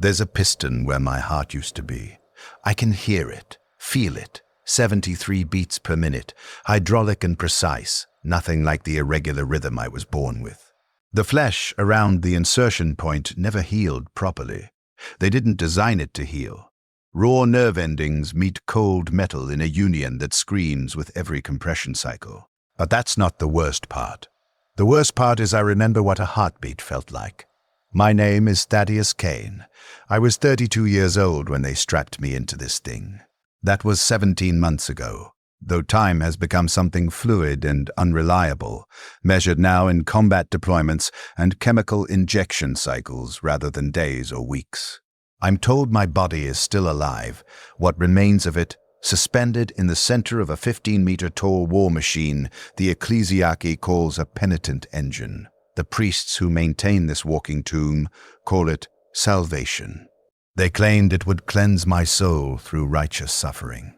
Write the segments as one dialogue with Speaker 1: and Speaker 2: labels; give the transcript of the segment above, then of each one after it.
Speaker 1: There's a piston where my heart used to be. I can hear it, feel it, 73 beats per minute, hydraulic and precise, nothing like the irregular rhythm I was born with. The flesh around the insertion point never healed properly. They didn't design it to heal. Raw nerve endings meet cold metal in a union that screams with every compression cycle. But that's not the worst part. The worst part is I remember what a heartbeat felt like. My name is Thaddeus Kane. I was 32 years old when they strapped me into this thing. That was 17 months ago, though time has become something fluid and unreliable, measured now in combat deployments and chemical injection cycles rather than days or weeks. I'm told my body is still alive, what remains of it, suspended in the center of a 15-meter-tall war machine the ecclesiarchy calls a penitent engine. The priests who maintain this walking tomb call it salvation. They claimed it would cleanse my soul through righteous suffering.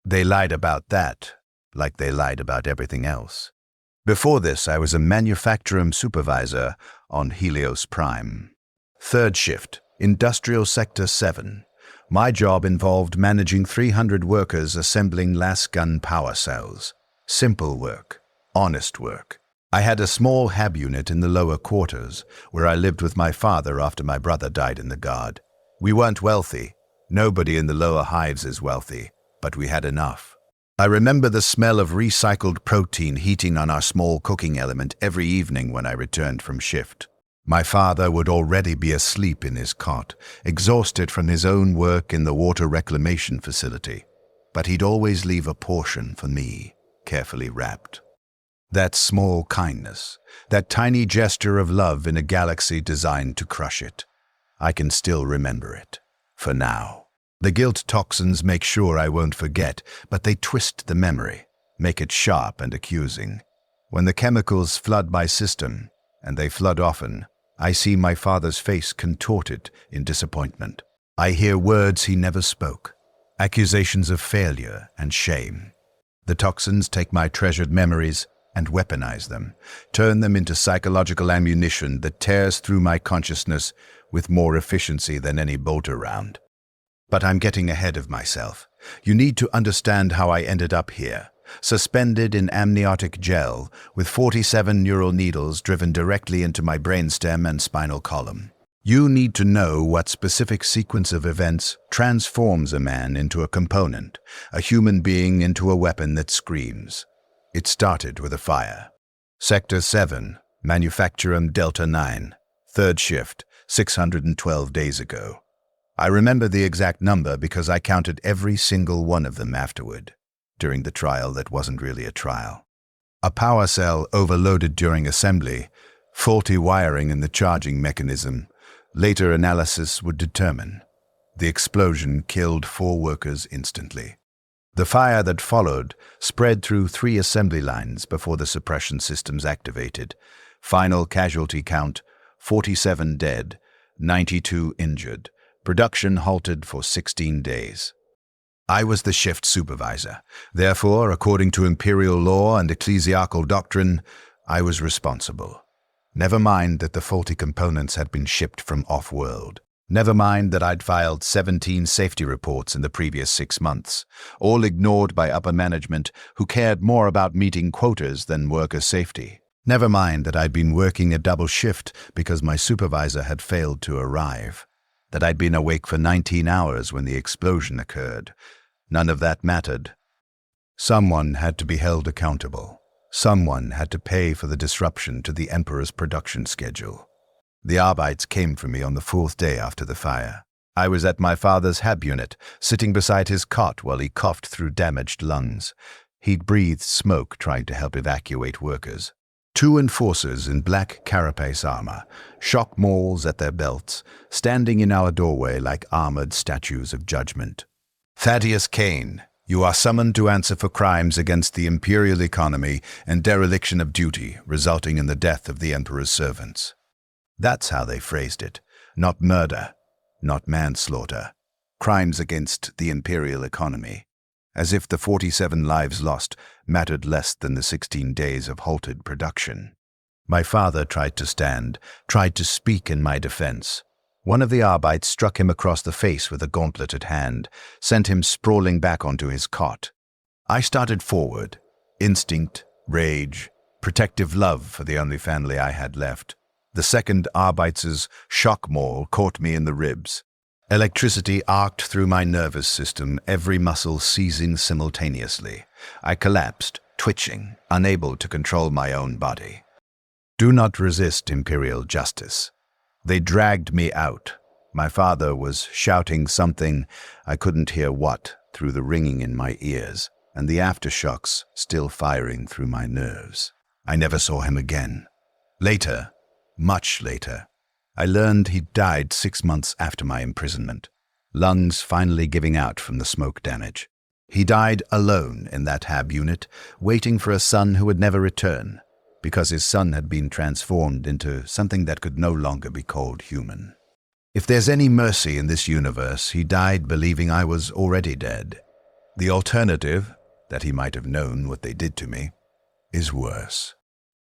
Speaker 1: They lied about that, like they lied about everything else. Before this, I was a manufacturing supervisor on Helios Prime. Third shift, Industrial Sector 7. My job involved managing 300 workers assembling las-gun power cells. Simple work, honest work. I had a small hab unit in the lower quarters, where I lived with my father after my brother died in the Guard. We weren't wealthy. Nobody in the lower hives is wealthy, but we had enough. I remember the smell of recycled protein heating on our small cooking element every evening when I returned from shift. My father would already be asleep in his cot, exhausted from his own work in the water reclamation facility, but he'd always leave a portion for me, carefully wrapped. That small kindness, that tiny gesture of love in a galaxy designed to crush it. I can still remember it, for now. The guilt toxins make sure I won't forget, but they twist the memory, make it sharp and accusing. When the chemicals flood my system, and they flood often, I see my father's face contorted in disappointment. I hear words he never spoke, accusations of failure and shame. The toxins take my treasured memories and weaponize them, turn them into psychological ammunition that tears through my consciousness with more efficiency than any bolter round. But I'm getting ahead of myself. You need to understand how I ended up here, suspended in amniotic gel with 47 neural needles driven directly into my brainstem and spinal column. You need to know what specific sequence of events transforms a man into a component, a human being into a weapon that screams. It started with a fire. Sector 7, Manufacturum Delta 9, third shift, 612 days ago. I remember the exact number because I counted every single one of them afterward, during the trial that wasn't really a trial. A power cell overloaded during assembly, faulty wiring in the charging mechanism, later analysis would determine. The explosion killed 4 workers instantly. The fire that followed spread through 3 assembly lines before the suppression systems activated. Final casualty count, 47 dead, 92 injured. Production halted for 16 days. I was the shift supervisor. Therefore, according to imperial law and ecclesiastical doctrine, I was responsible. Never mind that the faulty components had been shipped from off-world. Never mind that I'd filed 17 safety reports in the previous 6 months, all ignored by upper management who cared more about meeting quotas than worker safety. Never mind that I'd been working a double shift because my supervisor had failed to arrive. That I'd been awake for 19 hours when the explosion occurred. None of that mattered. Someone had to be held accountable. Someone had to pay for the disruption to the Emperor's production schedule. The Arbites came for me on the 4th day after the fire. I was at my father's hab unit, sitting beside his cot while he coughed through damaged lungs. He'd breathed smoke trying to help evacuate workers. 2 enforcers in black carapace armor, shock mauls at their belts, standing in our doorway like armored statues of judgment. Thaddeus Kane, you are summoned to answer for crimes against the imperial economy and dereliction of duty resulting in the death of the Emperor's servants. That's how they phrased it. Not murder, not manslaughter. Crimes against the imperial economy. As if the 47 lives lost mattered less than the 16 days of halted production. My father tried to stand, tried to speak in my defense. One of the Arbites struck him across the face with a gauntleted hand, sent him sprawling back onto his cot. I started forward. Instinct, rage, protective love for the only family I had left. The second Arbite's shock maul caught me in the ribs. Electricity arced through my nervous system, every muscle seizing simultaneously. I collapsed, twitching, unable to control my own body. Do not resist imperial justice. They dragged me out. My father was shouting something, I couldn't hear what, through the ringing in my ears, and the aftershocks still firing through my nerves. I never saw him again. Later, much later, I learned he died 6 months after my imprisonment, lungs finally giving out from the smoke damage. He died alone in that HAB unit, waiting for a son who would never return, because his son had been transformed into something that could no longer be called human. If there's any mercy in this universe, he died believing I was already dead. The alternative, that he might have known what they did to me, is worse.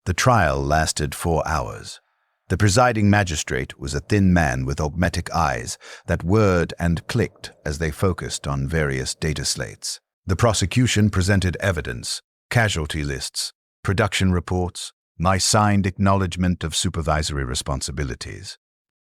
Speaker 1: The trial lasted 4 hours. The presiding magistrate was a thin man with opmetic eyes that whirred and clicked as they focused on various data slates. The prosecution presented evidence, casualty lists, production reports, my signed acknowledgement of supervisory responsibilities.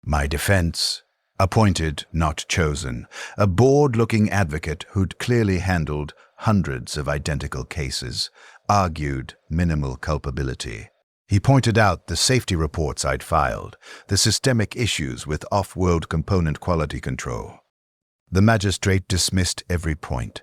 Speaker 1: My defense, appointed, not chosen, a bored-looking advocate who'd clearly handled hundreds of identical cases, argued minimal culpability. He pointed out the safety reports I'd filed, the systemic issues with off-world component quality control. The magistrate dismissed every point.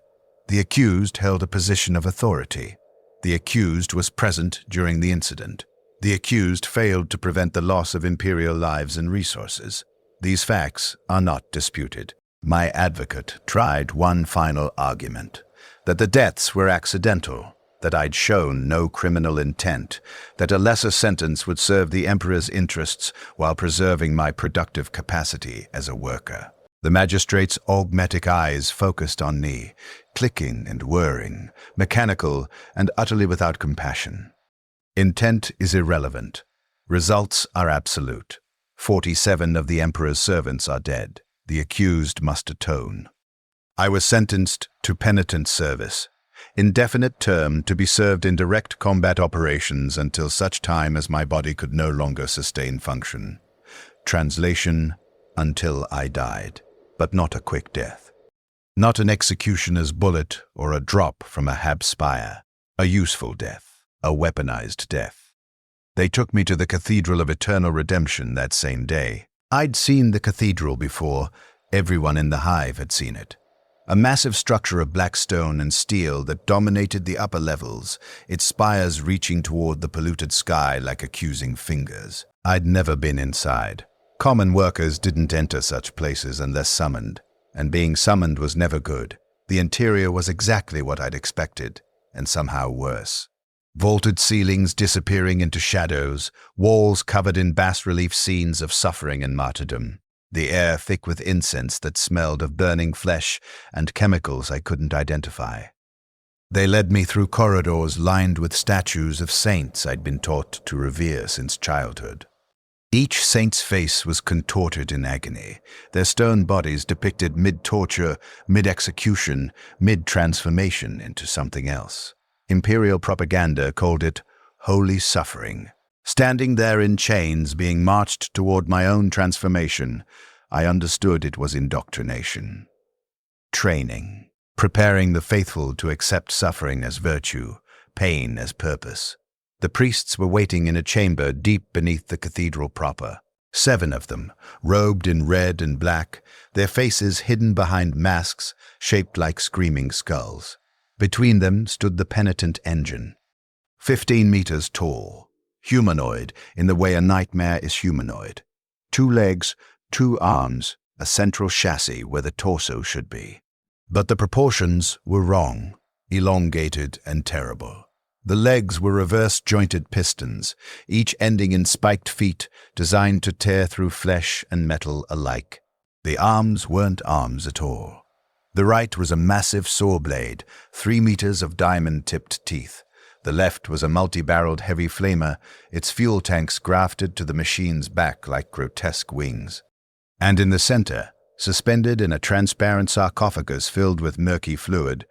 Speaker 1: The accused held a position of authority. The accused was present during the incident. The accused failed to prevent the loss of Imperial lives and resources. These facts are not disputed. My advocate tried one final argument, that the deaths were accidental, that I'd shown no criminal intent, that a lesser sentence would serve the Emperor's interests while preserving my productive capacity as a worker. The magistrate's augmetic eyes focused on me, clicking and whirring, mechanical and utterly without compassion. Intent is irrelevant. Results are absolute. 47 of the Emperor's servants are dead. The accused must atone. I was sentenced to penitent service, indefinite term to be served in direct combat operations until such time as my body could no longer sustain function. Translation, until I died, but not a quick death. Not an executioner's bullet or a drop from a HAB spire. A useful death, a weaponized death. They took me to the Cathedral of Eternal Redemption that same day. I'd seen the cathedral before. Everyone in the hive had seen it. A massive structure of black stone and steel that dominated the upper levels, its spires reaching toward the polluted sky like accusing fingers. I'd never been inside. Common workers didn't enter such places unless summoned, and being summoned was never good. The interior was exactly what I'd expected, and somehow worse. Vaulted ceilings disappearing into shadows, walls covered in bas-relief scenes of suffering and martyrdom. The air thick with incense that smelled of burning flesh and chemicals I couldn't identify. They led me through corridors lined with statues of saints I'd been taught to revere since childhood. Each saint's face was contorted in agony. Their stone bodies depicted mid-torture, mid-execution, mid-transformation into something else. Imperial propaganda called it holy suffering. Standing there in chains, being marched toward my own transformation, I understood it was indoctrination. Training. Preparing the faithful to accept suffering as virtue, pain as purpose. The priests were waiting in a chamber deep beneath the cathedral proper. 7 of them, robed in red and black, their faces hidden behind masks shaped like screaming skulls. Between them stood the Penitent engine. 15 meters tall. Humanoid in the way a nightmare is humanoid. 2 legs, 2 arms, a central chassis where the torso should be. But the proportions were wrong, elongated and terrible. The legs were reverse-jointed pistons, each ending in spiked feet designed to tear through flesh and metal alike. The arms weren't arms at all. The right was a massive saw blade, 3 meters of diamond-tipped teeth. The left was a multi-barreled heavy flamer, its fuel tanks grafted to the machine's back like grotesque wings. And in the center, suspended in a transparent sarcophagus filled with murky fluid,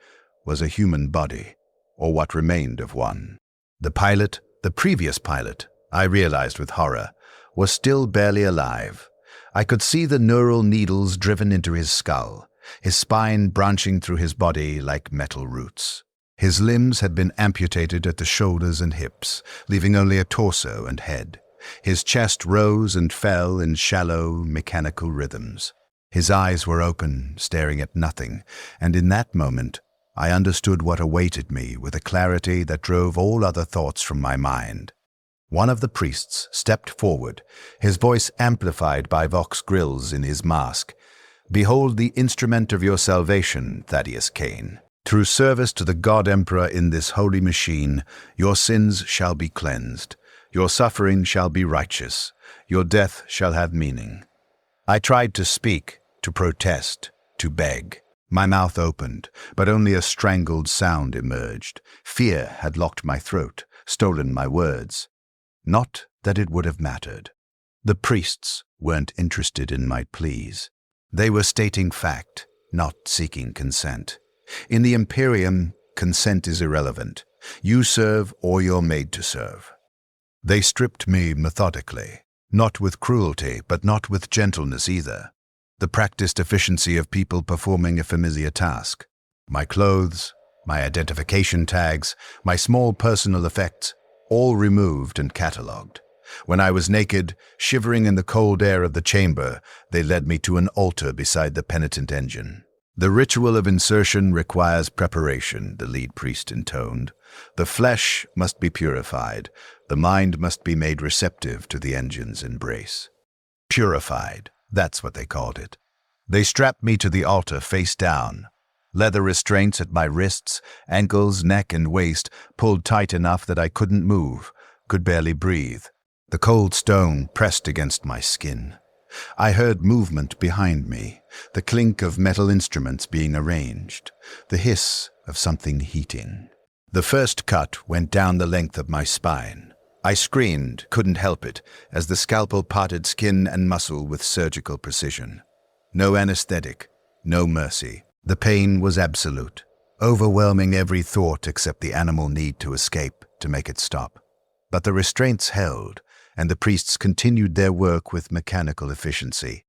Speaker 1: was a human body, or what remained of one. The pilot, the previous pilot, I realized with horror, was still barely alive. I could see the neural needles driven into his skull, his spine branching through his body like metal roots. His limbs had been amputated at the shoulders and hips, leaving only a torso and head. His chest rose and fell in shallow, mechanical rhythms. His eyes were open, staring at nothing, and in that moment, I understood what awaited me with a clarity that drove all other thoughts from my mind. One of the priests stepped forward, his voice amplified by vox grills in his mask. "Behold the instrument of your salvation, Thaddeus Kane. Through service to the God Emperor in this holy machine, your sins shall be cleansed. Your suffering shall be righteous. Your death shall have meaning." I tried to speak, to protest, to beg. My mouth opened, but only a strangled sound emerged. Fear had locked my throat, stolen my words. Not that it would have mattered. The priests weren't interested in my pleas. They were stating fact, not seeking consent. In the Imperium, consent is irrelevant. You serve or you're made to serve. They stripped me methodically, not with cruelty, but not with gentleness either. The practiced efficiency of people performing a familiar task. My clothes, my identification tags, my small personal effects, all removed and catalogued. When I was naked, shivering in the cold air of the chamber, they led me to an altar beside the Penitent engine. "The ritual of insertion requires preparation," the lead priest intoned. "The flesh must be purified. The mind must be made receptive to the engine's embrace." Purified, that's what they called it. They strapped me to the altar face down. Leather restraints at my wrists, ankles, neck, and waist pulled tight enough that I couldn't move, could barely breathe. The cold stone pressed against my skin. I heard movement behind me, the clink of metal instruments being arranged, the hiss of something heating. The first cut went down the length of my spine. I screamed, couldn't help it, as the scalpel parted skin and muscle with surgical precision. No anesthetic, no mercy. The pain was absolute, overwhelming every thought except the animal need to escape, to make it stop. But the restraints held, and the priests continued their work with mechanical efficiency.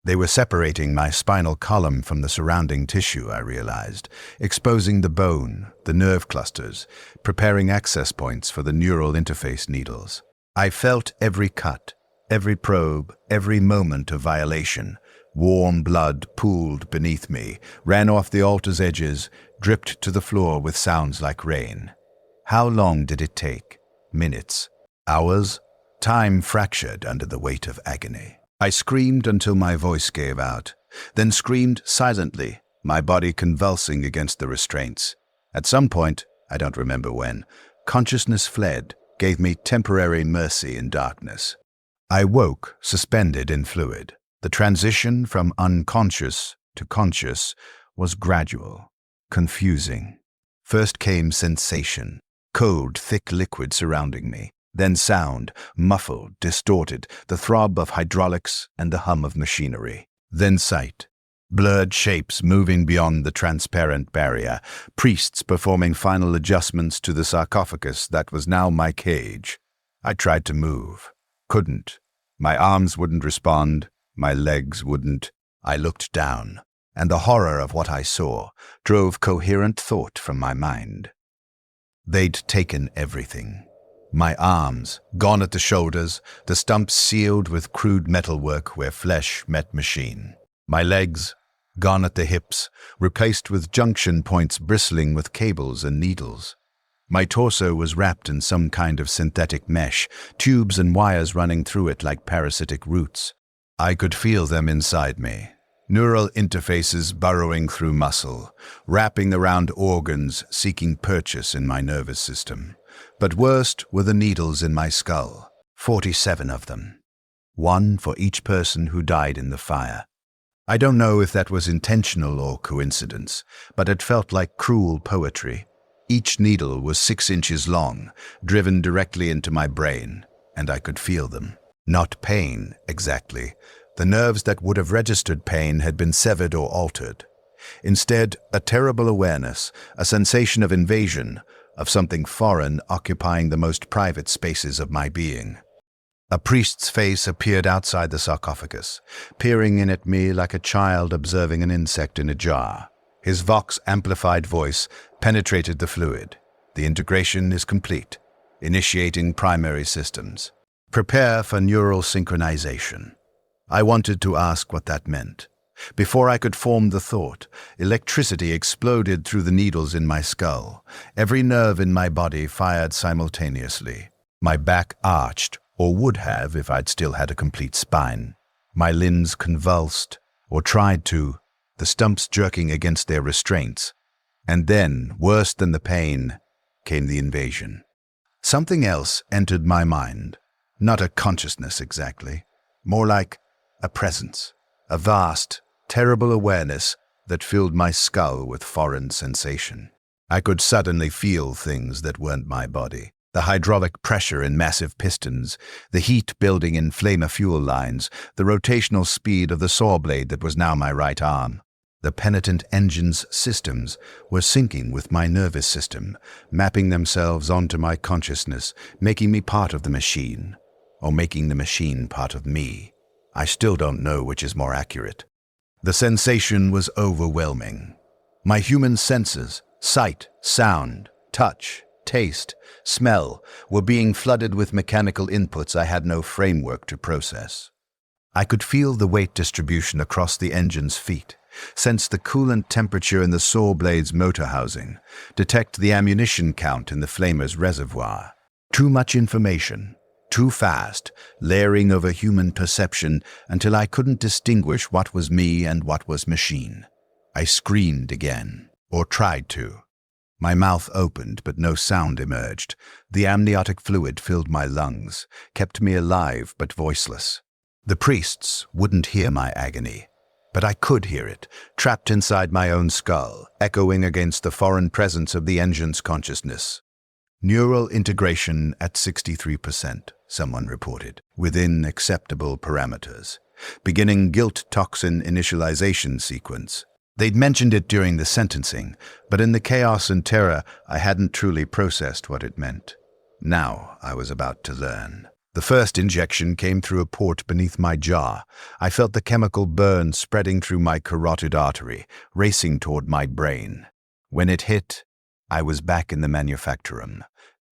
Speaker 1: They were separating my spinal column from the surrounding tissue, I realized, exposing the bone, the nerve clusters, preparing access points for the neural interface needles. I felt every cut, every probe, every moment of violation. Warm blood pooled beneath me, ran off the altar's edges, dripped to the floor with sounds like rain. How long did it take? Minutes? Hours? Time fractured under the weight of agony. I screamed until my voice gave out, then screamed silently, my body convulsing against the restraints. At some point, I don't remember when, consciousness fled, gave me temporary mercy in darkness. I woke, suspended in fluid. The transition from unconscious to conscious was gradual, confusing. First came sensation, cold, thick liquid surrounding me. Then sound, muffled, distorted, the throb of hydraulics and the hum of machinery. Then sight, blurred shapes moving beyond the transparent barrier, priests performing final adjustments to the sarcophagus that was now my cage. I tried to move, couldn't. My arms wouldn't respond, my legs wouldn't. I looked down, and the horror of what I saw drove coherent thought from my mind. They'd taken everything. My arms, gone at the shoulders, the stumps sealed with crude metalwork where flesh met machine. My legs, gone at the hips, replaced with junction points bristling with cables and needles. My torso was wrapped in some kind of synthetic mesh, tubes and wires running through it like parasitic roots. I could feel them inside me. Neural interfaces burrowing through muscle, wrapping around organs seeking purchase in my nervous system. But worst were the needles in my skull, 47 of them. One for each person who died in the fire. I don't know if that was intentional or coincidence, but it felt like cruel poetry. Each needle was 6 inches long, driven directly into my brain, and I could feel them. Not pain, exactly, The nerves that would have registered pain had been severed or altered. Instead, a terrible awareness, a sensation of invasion, of something foreign occupying the most private spaces of my being. A priest's face appeared outside the sarcophagus, peering in at me like a child observing an insect in a jar. His vox-amplified voice penetrated the fluid. The integration is complete. Initiating primary systems. Prepare for neural synchronization. I wanted to ask what that meant. Before I could form the thought, electricity exploded through the needles in my skull. Every nerve in my body fired simultaneously. My back arched, or would have if I'd still had a complete spine. My limbs convulsed, or tried to, the stumps jerking against their restraints. And then, worse than the pain, came the invasion. Something else entered my mind. Not a consciousness exactly, more like a presence, a vast, terrible awareness that filled my skull with foreign sensation. I could suddenly feel things that weren't my body. The hydraulic pressure in massive pistons, the heat building in flamer fuel lines, the rotational speed of the saw blade that was now my right arm. The Penitent engine's systems were syncing with my nervous system, mapping themselves onto my consciousness, making me part of the machine, or making the machine part of me. I still don't know which is more accurate. The sensation was overwhelming. My human senses, sight, sound, touch, taste, smell, were being flooded with mechanical inputs I had no framework to process. I could feel the weight distribution across the engine's feet, sense the coolant temperature in the saw blade's motor housing, detect the ammunition count in the flamer's reservoir. Too much information, too fast, layering over human perception until I couldn't distinguish what was me and what was machine. I screamed again, or tried to. My mouth opened, but no sound emerged. The amniotic fluid filled my lungs, kept me alive but voiceless. The priests wouldn't hear my agony, but I could hear it, trapped inside my own skull, echoing against the foreign presence of the engine's consciousness. Neural integration at 63%, someone reported, within acceptable parameters. Beginning guilt toxin initialization sequence. They'd mentioned it during the sentencing, but in the chaos and terror, I hadn't truly processed what it meant. Now I was about to learn. The first injection came through a port beneath my jaw. I felt the chemical burn spreading through my carotid artery, racing toward my brain. When it hit, I was back in the manufactorum.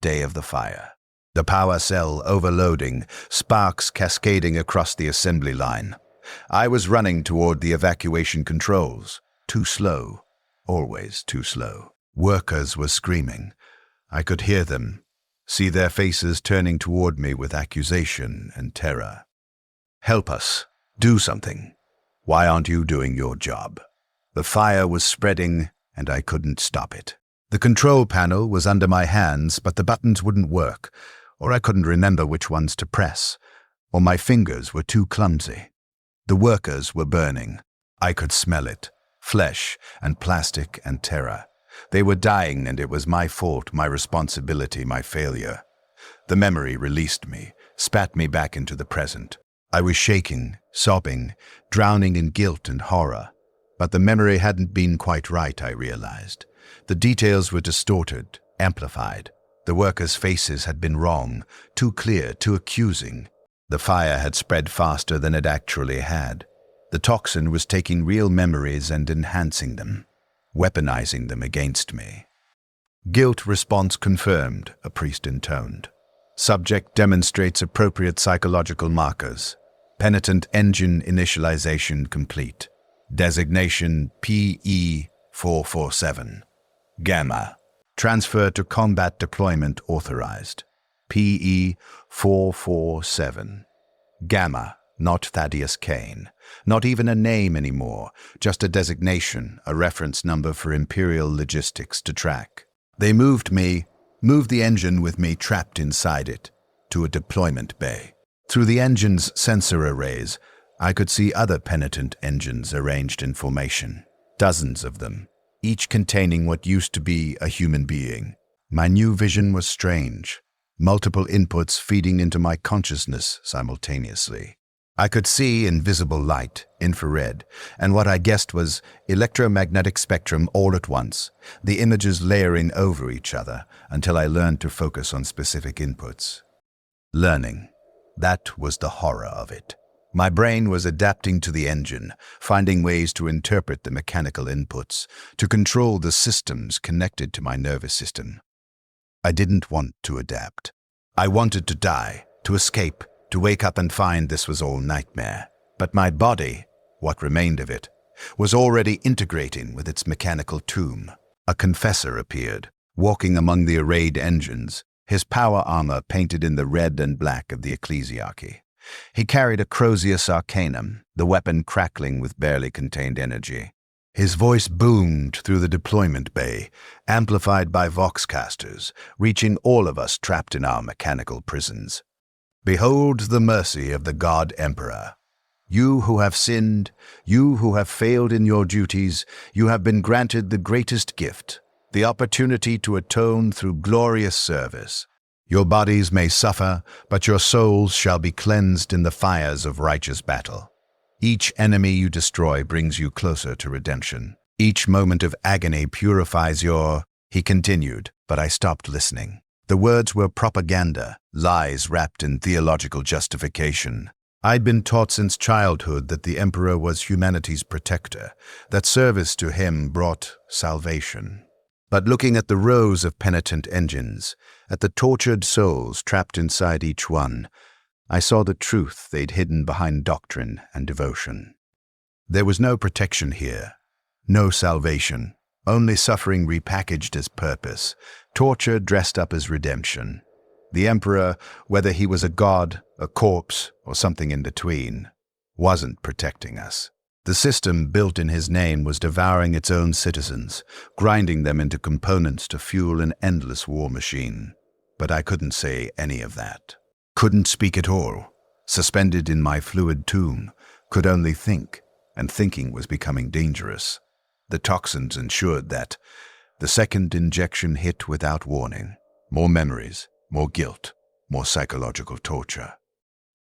Speaker 1: Day of the fire. The power cell overloading, sparks cascading across the assembly line. I was running toward the evacuation controls. Too slow. Always too slow. Workers were screaming. I could hear them, see their faces turning toward me with accusation and terror. Help us. Do something. Why aren't you doing your job? The fire was spreading, and I couldn't stop it. The control panel was under my hands, but the buttons wouldn't work, or I couldn't remember which ones to press, or my fingers were too clumsy. The workers were burning. I could smell it. Flesh and plastic and terror. They were dying, and it was my fault, my responsibility, my failure. The memory released me, spat me back into the present. I was shaking, sobbing, drowning in guilt and horror. But the memory hadn't been quite right, I realized. The details were distorted, amplified. The workers' faces had been wrong, too clear, too accusing. The fire had spread faster than it actually had. The toxin was taking real memories and enhancing them, weaponizing them against me. Guilt response confirmed, a priest intoned. Subject demonstrates appropriate psychological markers. Penitent engine initialization complete. Designation PE-447. Gamma. Transfer to combat deployment authorized. PE-447. Gamma, not Thaddeus Kane. Not even a name anymore, just a designation, a reference number for Imperial logistics to track. They moved the engine with me trapped inside it, to a deployment bay. Through the engine's sensor arrays, I could see other Penitent engines arranged in formation. Dozens of them, each containing what used to be a human being. My new vision was strange. Multiple inputs feeding into my consciousness simultaneously. I could see invisible light, infrared, and what I guessed was electromagnetic spectrum all at once, the images layering over each other until I learned to focus on specific inputs. Learning. That was the horror of it. My brain was adapting to the engine, finding ways to interpret the mechanical inputs, to control the systems connected to my nervous system. I didn't want to adapt. I wanted to die, to escape, to wake up and find this was all nightmare. But my body, what remained of it, was already integrating with its mechanical tomb. A confessor appeared, walking among the arrayed engines, his power armor painted in the red and black of the ecclesiarchy. He carried a Crozius Arcanum, the weapon crackling with barely contained energy. His voice boomed through the deployment bay, amplified by voxcasters, reaching all of us trapped in our mechanical prisons. Behold the mercy of the God Emperor. You who have sinned, you who have failed in your duties, you have been granted the greatest gift, the opportunity to atone through glorious service. Your bodies may suffer, but your souls shall be cleansed in the fires of righteous battle. Each enemy you destroy brings you closer to redemption. Each moment of agony purifies your... He continued, but I stopped listening. The words were propaganda, lies wrapped in theological justification. I'd been taught since childhood that the Emperor was humanity's protector, that service to him brought salvation. But looking at the rows of penitent engines, at the tortured souls trapped inside each one, I saw the truth they'd hidden behind doctrine and devotion. There was no protection here, no salvation, only suffering repackaged as purpose, torture dressed up as redemption. The Emperor, whether he was a god, a corpse, or something in between, wasn't protecting us. The system built in his name was devouring its own citizens, grinding them into components to fuel an endless war machine. But I couldn't say any of that. Couldn't speak at all. Suspended in my fluid tomb, could only think, and thinking was becoming dangerous. The toxins ensured that. The second injection hit without warning. More memories, more guilt, more psychological torture.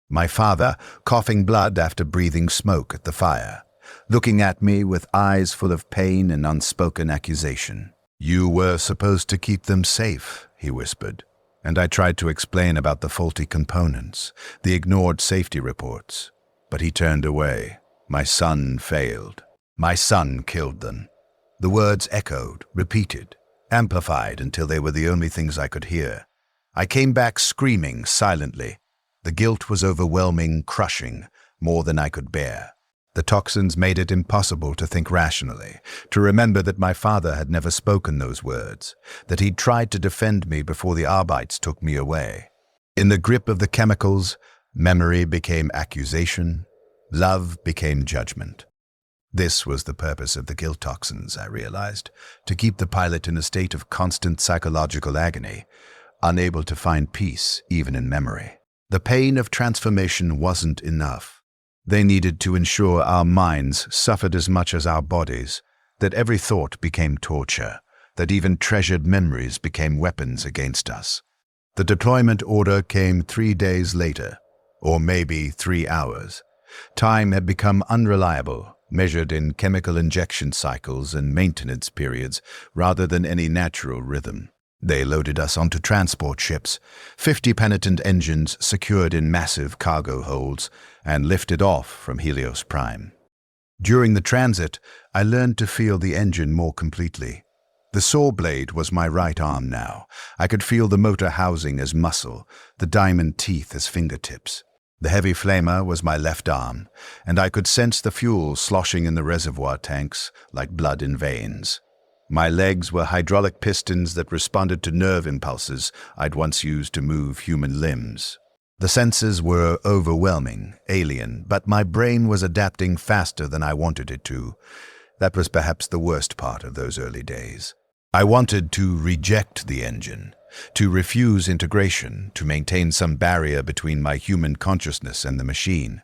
Speaker 1: My father, coughing blood after breathing smoke at the fire, looking at me with eyes full of pain and unspoken accusation. You were supposed to keep them safe, he whispered, and I tried to explain about the faulty components, the ignored safety reports. But he turned away. My son failed. My son killed them. The words echoed, repeated, amplified until they were the only things I could hear. I came back screaming silently. The guilt was overwhelming, crushing, more than I could bear. The toxins made it impossible to think rationally, to remember that my father had never spoken those words, that he'd tried to defend me before the Arbites took me away. In the grip of the chemicals, memory became accusation, love became judgment. This was the purpose of the guilt toxins, I realized, to keep the pilot in a state of constant psychological agony, unable to find peace even in memory. The pain of transformation wasn't enough. They needed to ensure our minds suffered as much as our bodies, that every thought became torture, that even treasured memories became weapons against us. The deployment order came 3 days later, or maybe 3 hours. Time had become unreliable, measured in chemical injection cycles and maintenance periods rather than any natural rhythm. They loaded us onto transport ships, 50 Penitent engines secured in massive cargo holds, and lifted off from Helios Prime. During the transit, I learned to feel the engine more completely. The saw blade was my right arm now. I could feel the motor housing as muscle, the diamond teeth as fingertips. The heavy flamer was my left arm, and I could sense the fuel sloshing in the reservoir tanks like blood in veins. My legs were hydraulic pistons that responded to nerve impulses I'd once used to move human limbs. The senses were overwhelming, alien, but my brain was adapting faster than I wanted it to. That was perhaps the worst part of those early days. I wanted to reject the engine, to refuse integration, to maintain some barrier between my human consciousness and the machine.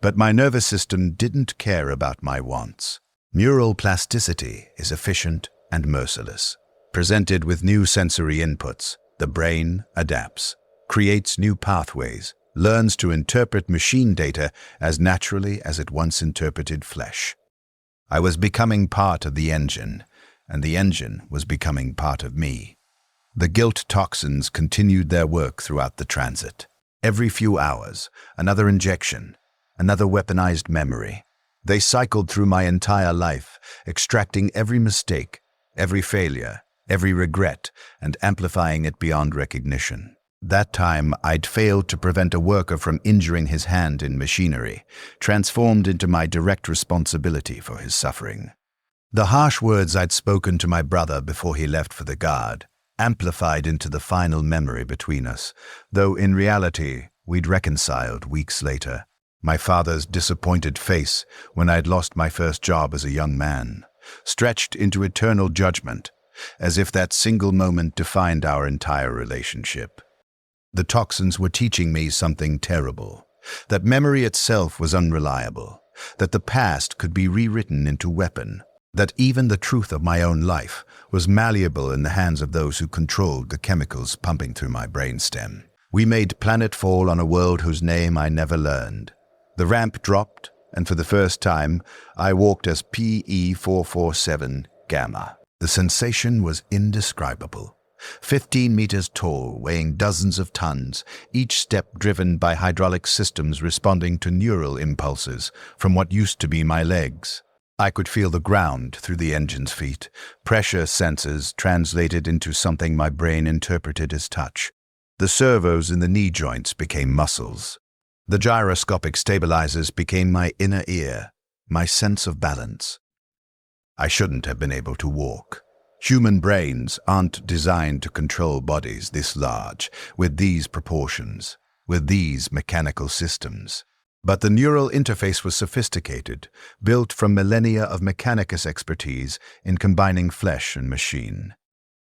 Speaker 1: But my nervous system didn't care about my wants. Neural plasticity is efficient and merciless. Presented with new sensory inputs, the brain adapts, creates new pathways, learns to interpret machine data as naturally as it once interpreted flesh. I was becoming part of the engine, and the engine was becoming part of me. The guilt toxins continued their work throughout the transit. Every few hours, another injection, another weaponized memory. They cycled through my entire life, extracting every mistake, every failure, every regret, and amplifying it beyond recognition. That time, I'd failed to prevent a worker from injuring his hand in machinery, transformed into my direct responsibility for his suffering. The harsh words I'd spoken to my brother before he left for the guard, amplified into the final memory between us, though in reality, we'd reconciled weeks later. My father's disappointed face when I'd lost my first job as a young man, stretched into eternal judgment, as if that single moment defined our entire relationship. The toxins were teaching me something terrible, that memory itself was unreliable, that the past could be rewritten into weapon, that even the truth of my own life was malleable in the hands of those who controlled the chemicals pumping through my brainstem. We made planetfall on a world whose name I never learned. The ramp dropped, and for the first time, I walked as PE-447 Gamma. The sensation was indescribable. 15 meters tall, weighing dozens of tons, each step driven by hydraulic systems responding to neural impulses from what used to be my legs. I could feel the ground through the engine's feet, pressure sensors translated into something my brain interpreted as touch. The servos in the knee joints became muscles. The gyroscopic stabilizers became my inner ear, my sense of balance. I shouldn't have been able to walk. Human brains aren't designed to control bodies this large, with these proportions, with these mechanical systems. But the neural interface was sophisticated, built from millennia of mechanicus expertise in combining flesh and machine.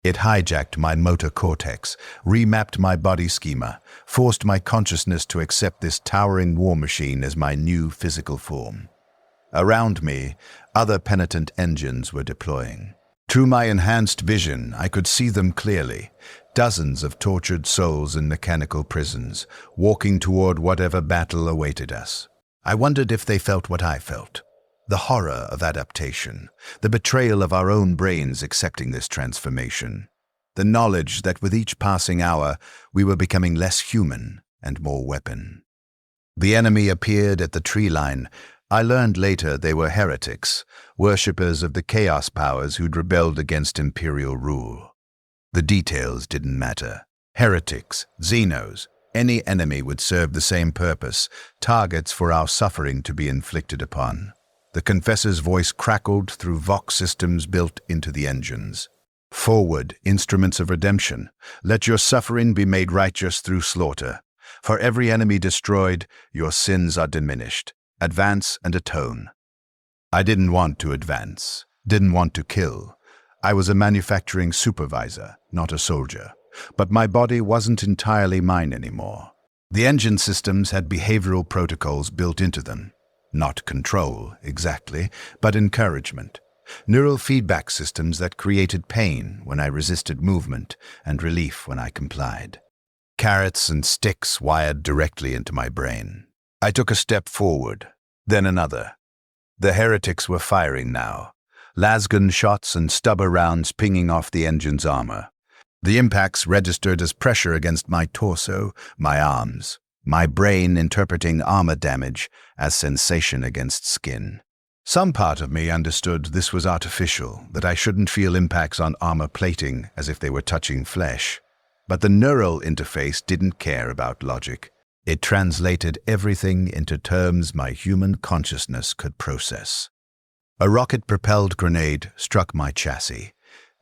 Speaker 1: It hijacked my motor cortex, remapped my body schema, forced my consciousness to accept this towering war machine as my new physical form. Around me, other Penitent engines were deploying. Through my enhanced vision, I could see them clearly, dozens of tortured souls in mechanical prisons, walking toward whatever battle awaited us. I wondered if they felt what I felt. The horror of adaptation, the betrayal of our own brains accepting this transformation, the knowledge that with each passing hour we were becoming less human and more weapon. The enemy appeared at the tree line. I learned later they were heretics, worshippers of the chaos powers who'd rebelled against imperial rule. The details didn't matter. Heretics, Xenos, any enemy would serve the same purpose, targets for our suffering to be inflicted upon. The confessor's voice crackled through Vox systems built into the engines. Forward, instruments of redemption. Let your suffering be made righteous through slaughter. For every enemy destroyed, your sins are diminished. Advance and atone. I didn't want to advance, didn't want to kill. I was a manufacturing supervisor, not a soldier. But my body wasn't entirely mine anymore. The engine systems had behavioral protocols built into them. Not control, exactly, but encouragement. Neural feedback systems that created pain when I resisted movement and relief when I complied. Carrots and sticks wired directly into my brain. I took a step forward, then another. The heretics were firing now. Lasgun shots and stubber rounds pinging off the engine's armor. The impacts registered as pressure against my torso, my arms. My brain interpreting armor damage as sensation against skin. Some part of me understood this was artificial, that I shouldn't feel impacts on armor plating as if they were touching flesh. But the neural interface didn't care about logic. It translated everything into terms my human consciousness could process. A rocket-propelled grenade struck my chassis.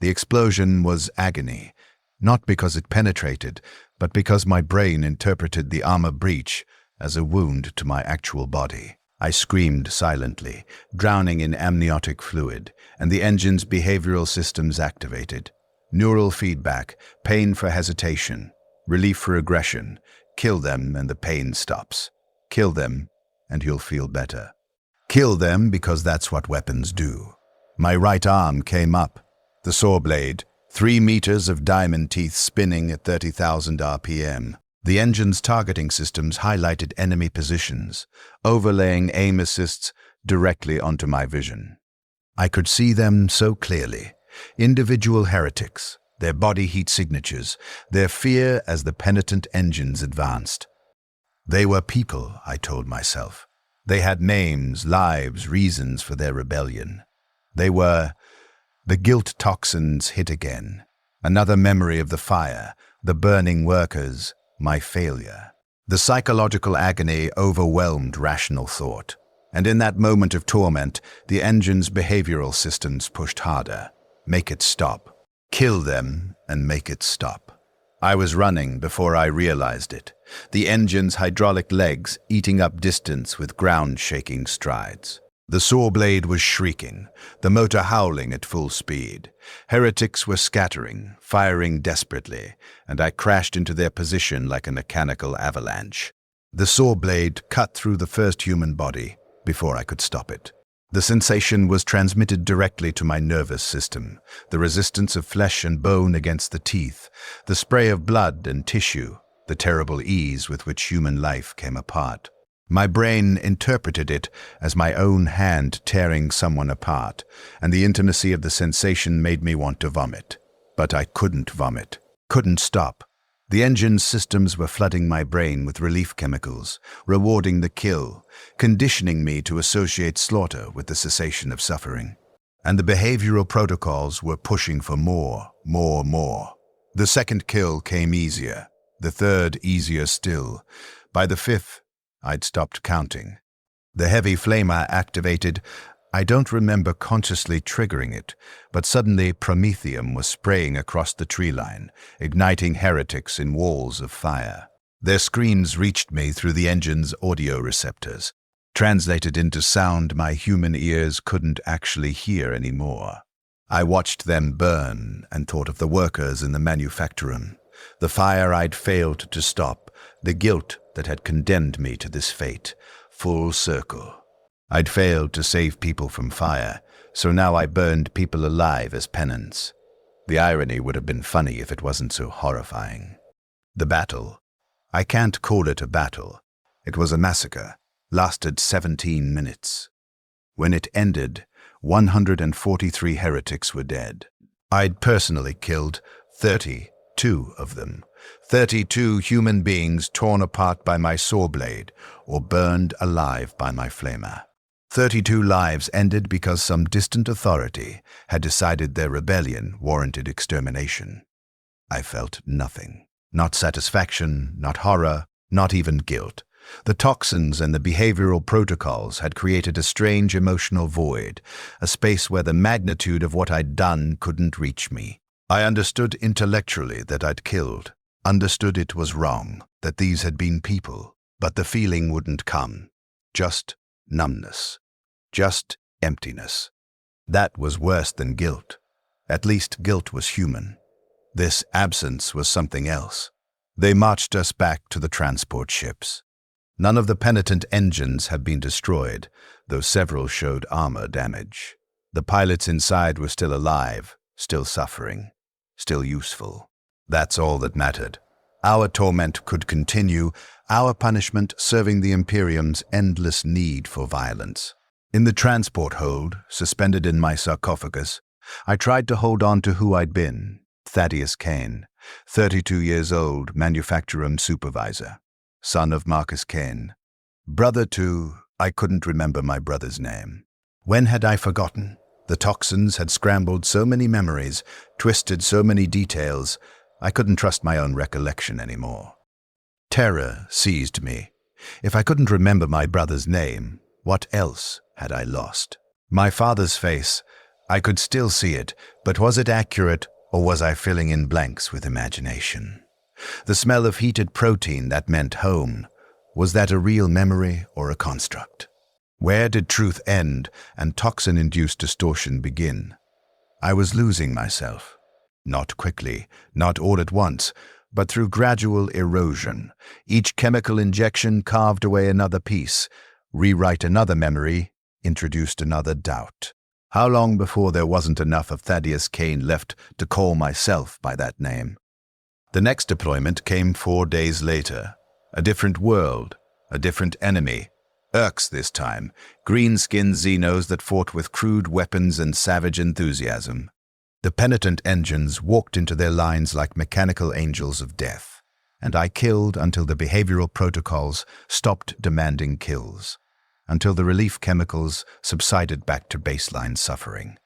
Speaker 1: The explosion was agony, not because it penetrated, but because my brain interpreted the armor breach as a wound to my actual body. I screamed silently, drowning in amniotic fluid, and the engine's behavioral systems activated. Neural feedback, pain for hesitation, relief for aggression. Kill them and the pain stops. Kill them and you'll feel better. Kill them because that's what weapons do. My right arm came up, the saw blade, 3 meters of diamond teeth spinning at 30,000 RPM. The engine's targeting systems highlighted enemy positions, overlaying aim assists directly onto my vision. I could see them so clearly. Individual heretics, their body heat signatures, their fear as the Penitent engines advanced. They were people, I told myself. They had names, lives, reasons for their rebellion. They were... The guilt toxins hit again. Another memory of the fire, the burning workers, my failure. The psychological agony overwhelmed rational thought. And in that moment of torment, the engine's behavioral systems pushed harder. Make it stop. Kill them and make it stop. I was running before I realized it. The engine's hydraulic legs eating up distance with ground-shaking strides. The saw blade was shrieking, the motor howling at full speed. Heretics were scattering, firing desperately, and I crashed into their position like a mechanical avalanche. The saw blade cut through the first human body before I could stop it. The sensation was transmitted directly to my nervous system, the resistance of flesh and bone against the teeth, the spray of blood and tissue, the terrible ease with which human life came apart. My brain interpreted it as my own hand tearing someone apart, and the intimacy of the sensation made me want to vomit. But I couldn't vomit, couldn't stop. The engine's systems were flooding my brain with relief chemicals, rewarding the kill, conditioning me to associate slaughter with the cessation of suffering. And the behavioral protocols were pushing for more. The second kill came easier, the third easier still. By the fifth, I'd stopped counting. The heavy flamer activated. I don't remember consciously triggering it, but suddenly promethium was spraying across the tree line, igniting heretics in walls of fire. Their screams reached me through the engine's audio receptors, translated into sound my human ears couldn't actually hear anymore. I watched them burn and thought of the workers in the manufactorum, the fire I'd failed to stop, the guilt that had condemned me to this fate, full circle. I'd failed to save people from fire, so now I burned people alive as penance. The irony would have been funny if it wasn't so horrifying. The battle. I can't call it a battle. It was a massacre, lasted 17 minutes. When it ended, 143 heretics were dead. I'd personally killed 32 of them. 32 human beings torn apart by my saw blade or burned alive by my flamer. 32 lives ended because some distant authority had decided their rebellion warranted extermination. I felt nothing. Not satisfaction, not horror, not even guilt. The toxins and the behavioral protocols had created a strange emotional void, a space where the magnitude of what I'd done couldn't reach me. I understood intellectually that I'd killed, understood it was wrong, that these had been people, but the feeling wouldn't come. Just numbness. Just emptiness. That was worse than guilt. At least guilt was human. This absence was something else. They marched us back to the transport ships. None of the Penitent engines had been destroyed, though several showed armor damage. The pilots inside were still alive, still suffering, still useful. That's all that mattered. Our torment could continue, our punishment serving the Imperium's endless need for violence. In the transport hold, suspended in my sarcophagus, I tried to hold on to who I'd been. Thaddeus Kane, 32 years old, manufacturum supervisor, son of Marcus Kane. Brother to... I couldn't remember my brother's name. When had I forgotten? The toxins had scrambled so many memories, twisted so many details, I couldn't trust my own recollection anymore. Terror seized me. If I couldn't remember my brother's name, what else had I lost? My father's face, I could still see it, but was it accurate or was I filling in blanks with imagination? The smell of heated protein that meant home, was that a real memory or a construct? Where did truth end and toxin-induced distortion begin? I was losing myself. Not quickly, not all at once, but through gradual erosion. Each chemical injection carved away another piece, rewrite another memory, introduced another doubt. How long before there wasn't enough of Thaddeus Kane left to call myself by that name? The next deployment came 4 days later. A different world, a different enemy. Urks this time, green-skinned Xenos that fought with crude weapons and savage enthusiasm. The Penitent engines walked into their lines like mechanical angels of death, and I killed until the behavioral protocols stopped demanding kills, until the relief chemicals subsided back to baseline suffering.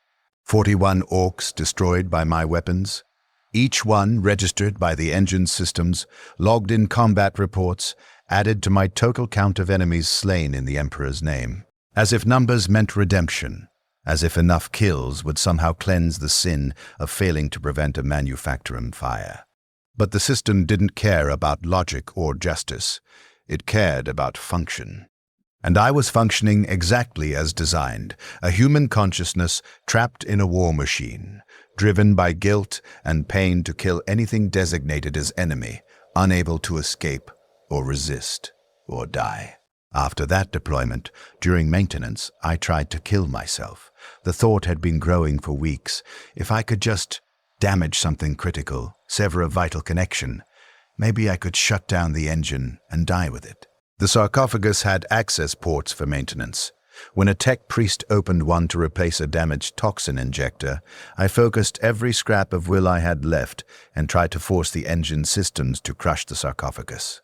Speaker 1: 41 orcs destroyed by my weapons, each one registered by the engine systems, logged in combat reports, added to my total count of enemies slain in the Emperor's name. As if numbers meant redemption, as if enough kills would somehow cleanse the sin of failing to prevent a manufacturing fire. But the system didn't care about logic or justice. It cared about function. And I was functioning exactly as designed, a human consciousness trapped in a war machine, driven by guilt and pain to kill anything designated as enemy, unable to escape or resist or die. After that deployment, during maintenance, I tried to kill myself. The thought had been growing for weeks. If I could just damage something critical, sever a vital connection, maybe I could shut down the engine and die with it. The sarcophagus had access ports for maintenance. When a tech priest opened one to replace a damaged toxin injector, I focused every scrap of will I had left and tried to force the engine systems to crush the sarcophagus.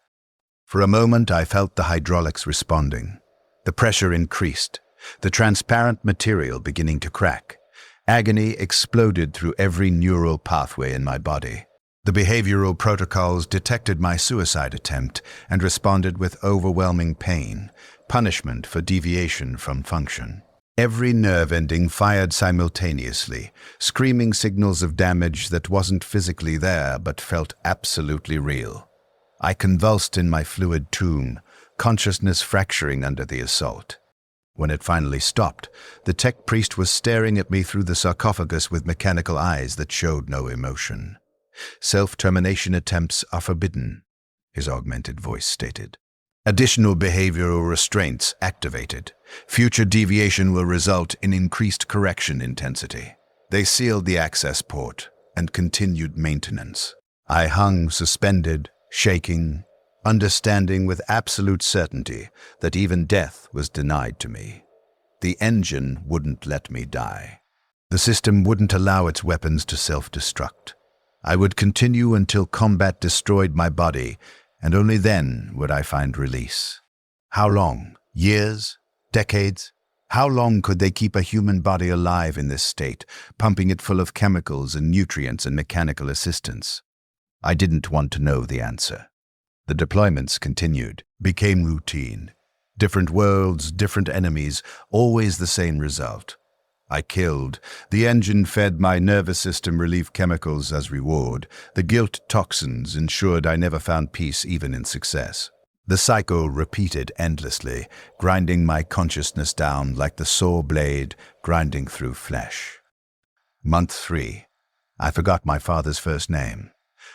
Speaker 1: For a moment, I felt the hydraulics responding. The pressure increased, the transparent material beginning to crack. Agony exploded through every neural pathway in my body. The behavioral protocols detected my suicide attempt and responded with overwhelming pain, punishment for deviation from function. Every nerve ending fired simultaneously, screaming signals of damage that wasn't physically there but felt absolutely real. I convulsed in my fluid tomb, consciousness fracturing under the assault. When it finally stopped, the tech priest was staring at me through the sarcophagus with mechanical eyes that showed no emotion. "Self-termination attempts are forbidden," his augmented voice stated. "Additional behavioral restraints activated. Future deviation will result in increased correction intensity." They sealed the access port and continued maintenance. I hung suspended, shaking, understanding with absolute certainty that even death was denied to me. The engine wouldn't let me die. The system wouldn't allow its weapons to self-destruct. I would continue until combat destroyed my body, and only then would I find release. How long? Years? Decades? How long could they keep a human body alive in this state, pumping it full of chemicals and nutrients and mechanical assistance? I didn't want to know the answer. The deployments continued, became routine. Different worlds, different enemies, always the same result. I killed. The engine fed my nervous system relief chemicals as reward. The guilt toxins ensured I never found peace even in success. The cycle repeated endlessly, grinding my consciousness down like the saw blade grinding through flesh. Month 3. I forgot my father's first name.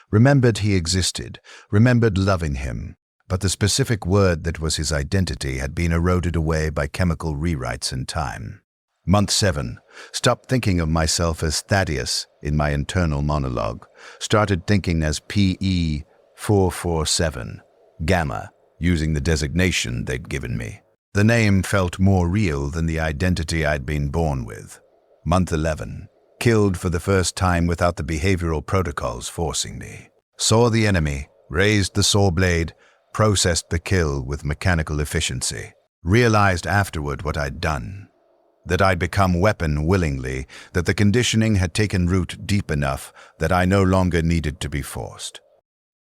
Speaker 1: Remembered he existed, remembered loving him, but the specific word that was his identity had been eroded away by chemical rewrites in time. Month 7. Stopped thinking of myself as Thaddeus in my internal monologue. Started thinking as PE447, Gamma, using the designation they'd given me. The name felt more real than the identity I'd been born with. Month 11. Killed for the first time without the behavioral protocols forcing me. Saw the enemy, raised the saw blade, processed the kill with mechanical efficiency. Realized afterward what I'd done. That I'd become weapon willingly, that the conditioning had taken root deep enough that I no longer needed to be forced.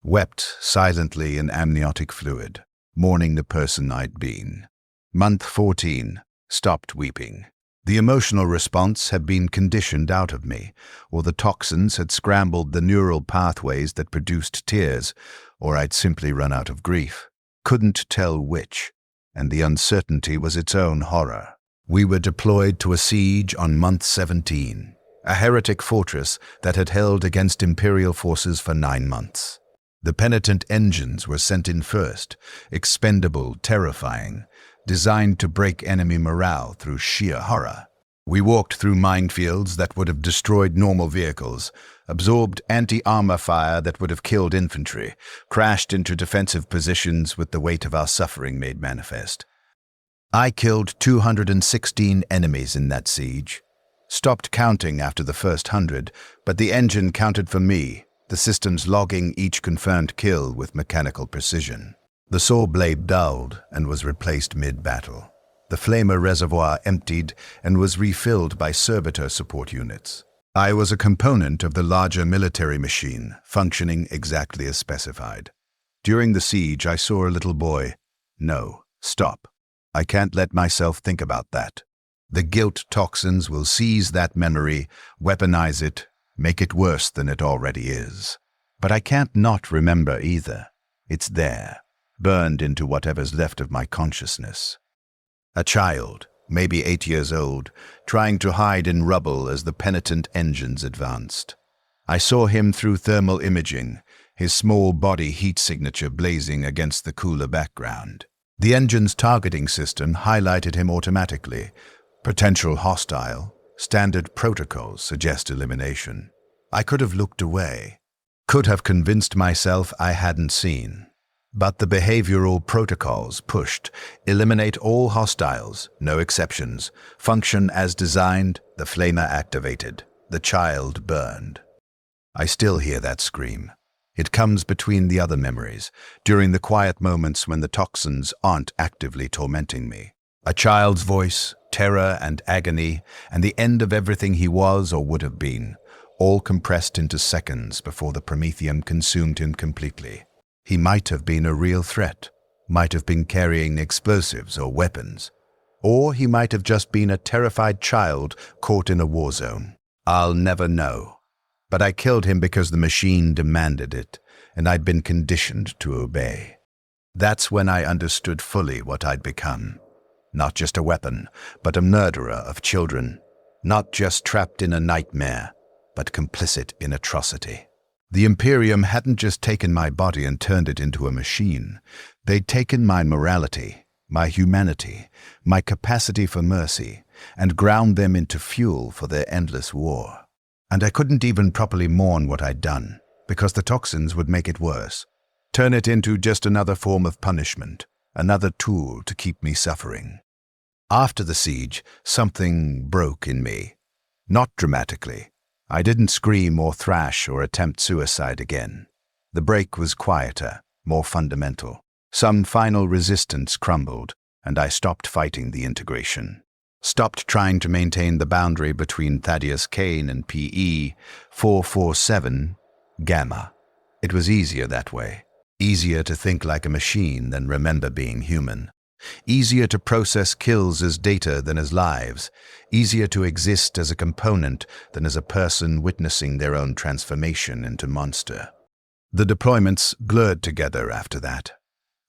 Speaker 1: Wept silently in amniotic fluid, mourning the person I'd been. Month 14. Stopped weeping. The emotional response had been conditioned out of me, or the toxins had scrambled the neural pathways that produced tears, or I'd simply run out of grief. Couldn't tell which, and the uncertainty was its own horror. We were deployed to a siege on month 17, a heretic fortress that had held against Imperial forces for 9 months. The Penitent engines were sent in first, expendable, terrifying, designed to break enemy morale through sheer horror. We walked through minefields that would have destroyed normal vehicles, absorbed anti-armor fire that would have killed infantry, crashed into defensive positions with the weight of our suffering made manifest. I killed 216 enemies in that siege. Stopped counting after the first 100, but the engine counted for me, the systems logging each confirmed kill with mechanical precision. The saw blade dulled and was replaced mid-battle. The flamer reservoir emptied and was refilled by servitor support units. I was a component of the larger military machine, functioning exactly as specified. During the siege, I saw a little boy. No, stop. I can't let myself think about that. The guilt toxins will seize that memory, weaponize it, make it worse than it already is. But I can't not remember either. It's there, burned into whatever's left of my consciousness. A child, maybe 8 years old, trying to hide in rubble as the Penitent engines advanced. I saw him through thermal imaging, his small body heat signature blazing against the cooler background. The engine's targeting system highlighted him automatically. Potential hostile, standard protocols suggest elimination. I could have looked away, could have convinced myself I hadn't seen. But the behavioral protocols pushed, eliminate all hostiles, no exceptions, function as designed, the flamer activated, the child burned. I still hear that scream. It comes between the other memories, during the quiet moments when the toxins aren't actively tormenting me. A child's voice, terror and agony, and the end of everything he was or would have been, all compressed into seconds before the Prometheum consumed him completely. He might have been a real threat, might have been carrying explosives or weapons, or he might have just been a terrified child caught in a war zone. I'll never know. But I killed him because the machine demanded it, and I'd been conditioned to obey. That's when I understood fully what I'd become. Not just a weapon, but a murderer of children. Not just trapped in a nightmare, but complicit in atrocity. The Imperium hadn't just taken my body and turned it into a machine. They'd taken my morality, my humanity, my capacity for mercy, and ground them into fuel for their endless war. And I couldn't even properly mourn what I'd done, because the toxins would make it worse. Turn it into just another form of punishment, another tool to keep me suffering. After the siege, something broke in me. Not dramatically. I didn't scream or thrash or attempt suicide again. The break was quieter, more fundamental. Some final resistance crumbled, and I stopped fighting the integration. Stopped trying to maintain the boundary between Thaddeus Kane and PE 447 Gamma. It was easier that way. Easier to think like a machine than remember being human. Easier to process kills as data than as lives. Easier to exist as a component than as a person witnessing their own transformation into monster. The deployments blurred together after that.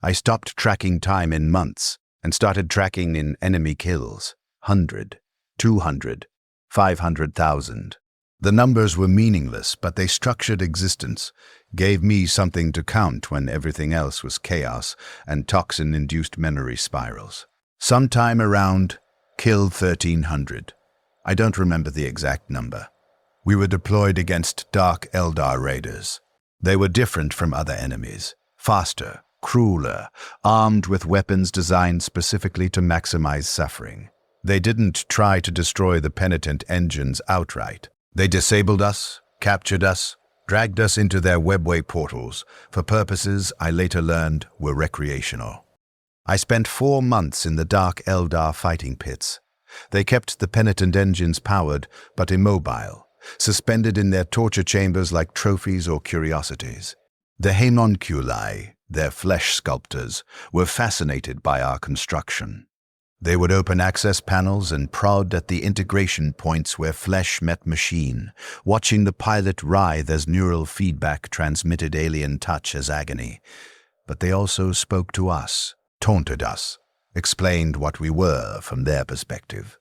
Speaker 1: I stopped tracking time in months and started tracking in enemy kills. 100, 200, 500,000. The numbers were meaningless, but they structured existence, gave me something to count when everything else was chaos and toxin-induced memory spirals. Sometime around kill 1300. I don't remember the exact number. We were deployed against Dark Eldar raiders. They were different from other enemies, faster, crueler, armed with weapons designed specifically to maximize suffering. They didn't try to destroy the Penitent engines outright. They disabled us, captured us, dragged us into their webway portals for purposes I later learned were recreational. I spent 4 months in the Dark Eldar fighting pits. They kept the Penitent engines powered but immobile, suspended in their torture chambers like trophies or curiosities. The homunculi, their flesh sculptors, were fascinated by our construction. They would open access panels and prod at the integration points where flesh met machine, watching the pilot writhe as neural feedback transmitted alien touch as agony. But they also spoke to us, taunted us, explained what we were from their perspective.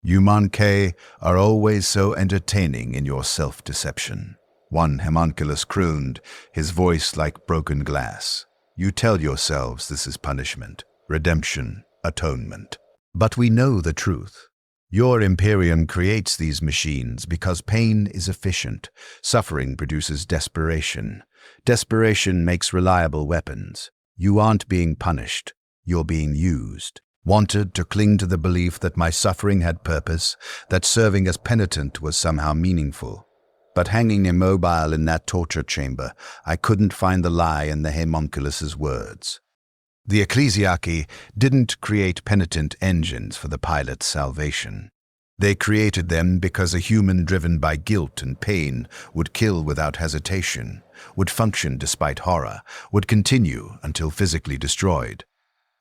Speaker 1: You Monkey are always so entertaining in your self-deception. One homunculus crooned, his voice like broken glass. You tell yourselves this is punishment, redemption, atonement. But we know the truth. Your Imperium creates these machines because pain is efficient. Suffering produces desperation. Desperation makes reliable weapons. You aren't being punished. You're being used. Wanted to cling to the belief that my suffering had purpose, that serving as penitent was somehow meaningful. But hanging immobile in that torture chamber, I couldn't find the lie in the homunculus's words. The ecclesiarchy didn't create penitent engines for the pilot's salvation. They created them because a human driven by guilt and pain would kill without hesitation, would function despite horror, would continue until physically destroyed.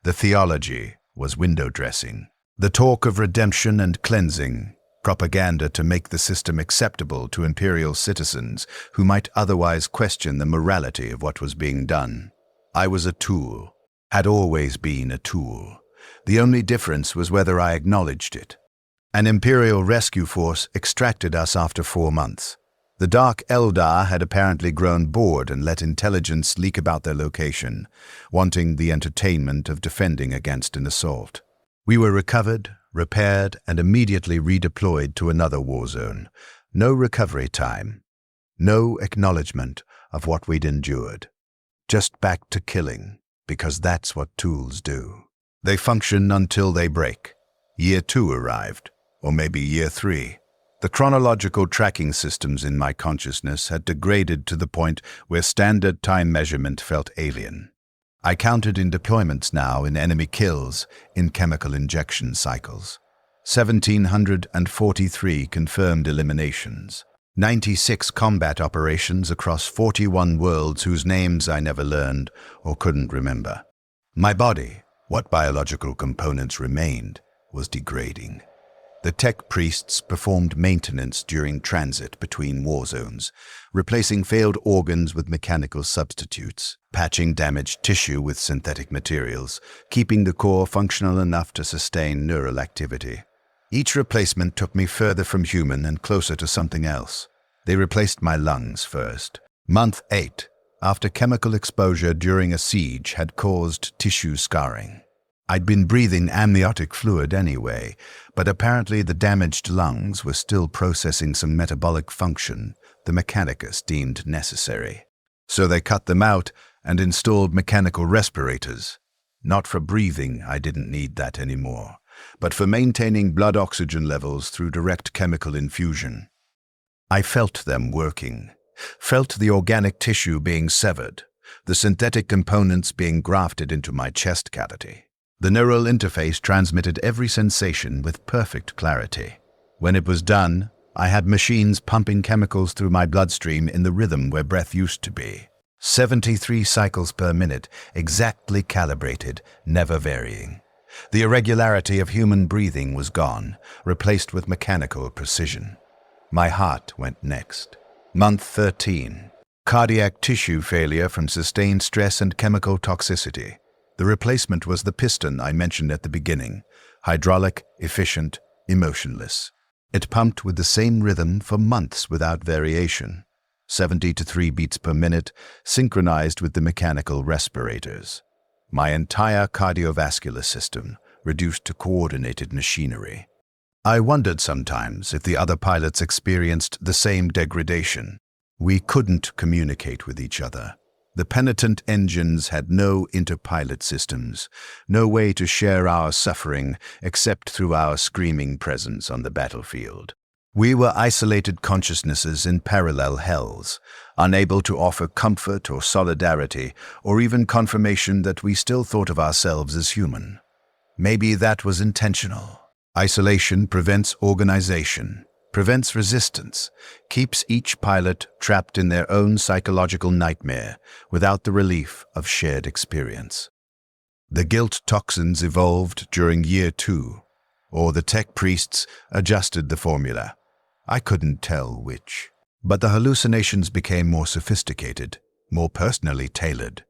Speaker 1: The theology was window dressing. The talk of redemption and cleansing, propaganda to make the system acceptable to imperial citizens who might otherwise question the morality of what was being done. I was a tool. Had always been a tool. The only difference was whether I acknowledged it. An Imperial rescue force extracted us after 4 months. The Dark Eldar had apparently grown bored and let intelligence leak about their location, wanting the entertainment of defending against an assault. We were recovered, repaired, and immediately redeployed to another war zone. No recovery time. No acknowledgement of what we'd endured. Just back to killing. Because that's what tools do. They function until they break. Year 2 arrived, or maybe year 3. The chronological tracking systems in my consciousness had degraded to the point where standard time measurement felt alien. I counted in deployments now, in enemy kills, in chemical injection cycles. 1,743 confirmed eliminations. 96 combat operations across 41 worlds whose names I never learned or couldn't remember. My body, what biological components remained, was degrading. The tech priests performed maintenance during transit between war zones, replacing failed organs with mechanical substitutes, patching damaged tissue with synthetic materials, keeping the core functional enough to sustain neural activity. Each replacement took me further from human and closer to something else. They replaced my lungs first. Month 8, after chemical exposure during a siege had caused tissue scarring. I'd been breathing amniotic fluid anyway, but apparently the damaged lungs were still processing some metabolic function the mechanicus deemed necessary. So they cut them out and installed mechanical respirators. Not for breathing, I didn't need that anymore, but for maintaining blood oxygen levels through direct chemical infusion. I felt them working, felt the organic tissue being severed, the synthetic components being grafted into my chest cavity. The neural interface transmitted every sensation with perfect clarity. When it was done, I had machines pumping chemicals through my bloodstream in the rhythm where breath used to be. 73 cycles per minute, exactly calibrated, never varying. The irregularity of human breathing was gone, replaced with mechanical precision. My heart went next. Month 13. Cardiac tissue failure from sustained stress and chemical toxicity. The replacement was the piston I mentioned at the beginning. Hydraulic, efficient, emotionless. It pumped with the same rhythm for months without variation. 70 to 3 beats per minute, synchronized with the mechanical respirators. My entire cardiovascular system reduced to coordinated machinery. I wondered sometimes if the other pilots experienced the same degradation. We couldn't communicate with each other. The Penitent engines had no interpilot systems, no way to share our suffering except through our screaming presence on the battlefield. We were isolated consciousnesses in parallel hells, unable to offer comfort or solidarity, or even confirmation that we still thought of ourselves as human. Maybe that was intentional. Isolation prevents organization, prevents resistance, keeps each pilot trapped in their own psychological nightmare without the relief of shared experience. The guilt toxins evolved during year 2, or the tech priests adjusted the formula. I couldn't tell which. But the hallucinations became more sophisticated, more personally tailored.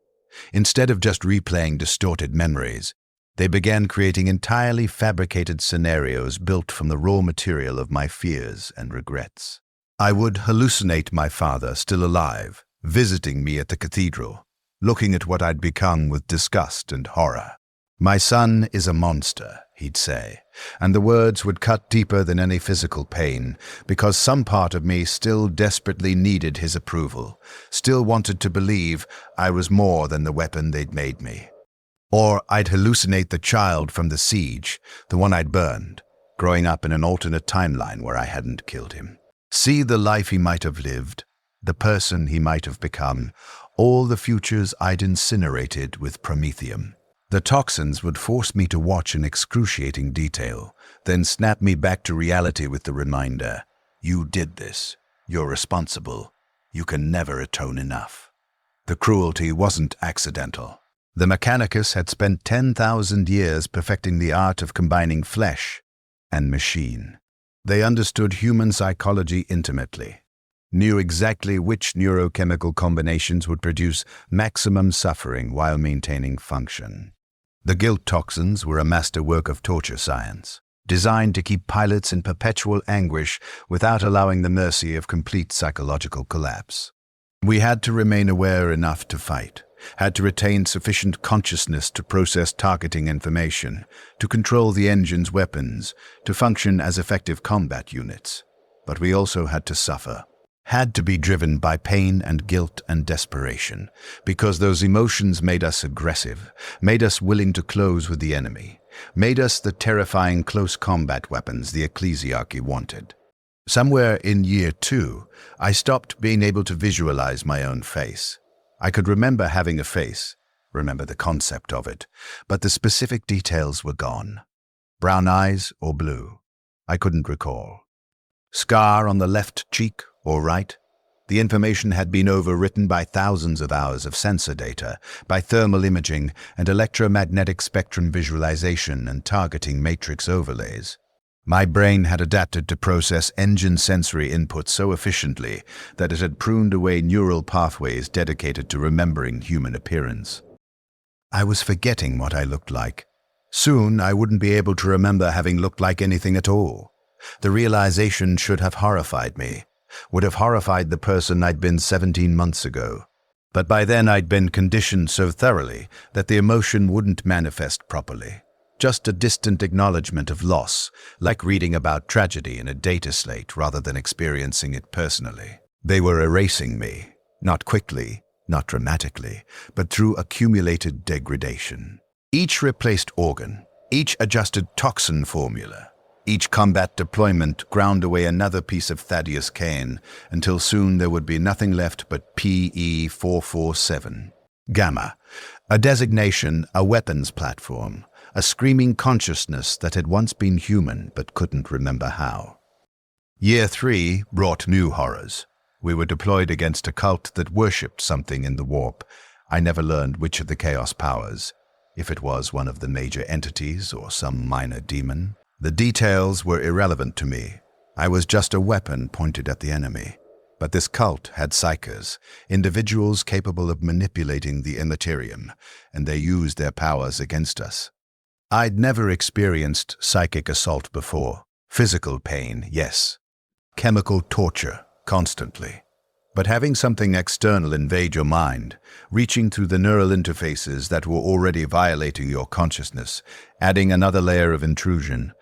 Speaker 1: Instead of just replaying distorted memories, they began creating entirely fabricated scenarios built from the raw material of my fears and regrets. I would hallucinate my father still alive, visiting me at the cathedral, looking at what I'd become with disgust and horror. My son is a monster, he'd say, and the words would cut deeper than any physical pain, because some part of me still desperately needed his approval, still wanted to believe I was more than the weapon they'd made me. Or I'd hallucinate the child from the siege, the one I'd burned, growing up in an alternate timeline where I hadn't killed him. See the life he might have lived, the person he might have become, all the futures I'd incinerated with promethium. The toxins would force me to watch in excruciating detail, then snap me back to reality with the reminder, you did this, you're responsible, you can never atone enough. The cruelty wasn't accidental. The Mechanicus had spent 10,000 years perfecting the art of combining flesh and machine. They understood human psychology intimately, knew exactly which neurochemical combinations would produce maximum suffering while maintaining function. The guilt toxins were a masterwork of torture science, designed to keep pilots in perpetual anguish without allowing the mercy of complete psychological collapse. We had to remain aware enough to fight, had to retain sufficient consciousness to process targeting information, to control the engine's weapons, to function as effective combat units. But we also had to suffer, had to be driven by pain and guilt and desperation, because those emotions made us aggressive, made us willing to close with the enemy, made us the terrifying close combat weapons the ecclesiarchy wanted. Somewhere in year 2, I stopped being able to visualize my own face. I could remember having a face, remember the concept of it, but the specific details were gone. Brown eyes or blue, I couldn't recall. Scar on the left cheek or right? The information had been overwritten by thousands of hours of sensor data, by thermal imaging and electromagnetic spectrum visualization and targeting matrix overlays. My brain had adapted to process engine sensory input so efficiently that it had pruned away neural pathways dedicated to remembering human appearance. I was forgetting what I looked like. Soon I wouldn't be able to remember having looked like anything at all. The realization should have horrified me, would have horrified the person I'd been 17 months ago. But by then I'd been conditioned so thoroughly that the emotion wouldn't manifest properly. Just a distant acknowledgement of loss, like reading about tragedy in a data slate rather than experiencing it personally. They were erasing me, not quickly, not dramatically, but through accumulated degradation. Each replaced organ, each adjusted toxin formula, each combat deployment ground away another piece of Thaddeus Kane until soon there would be nothing left but PE-447. Gamma, a designation, a weapons platform, a screaming consciousness that had once been human but couldn't remember how. Year 3 brought new horrors. We were deployed against a cult that worshipped something in the warp. I never learned which of the chaos powers, if it was one of the major entities or some minor demon. The details were irrelevant to me. I was just a weapon pointed at the enemy. But this cult had psychers, individuals capable of manipulating the immaterium, and they used their powers against us. I'd never experienced psychic assault before. Physical pain, yes. Chemical torture, constantly. But having something external invade your mind, reaching through the neural interfaces that were already violating your consciousness, adding another layer of intrusion.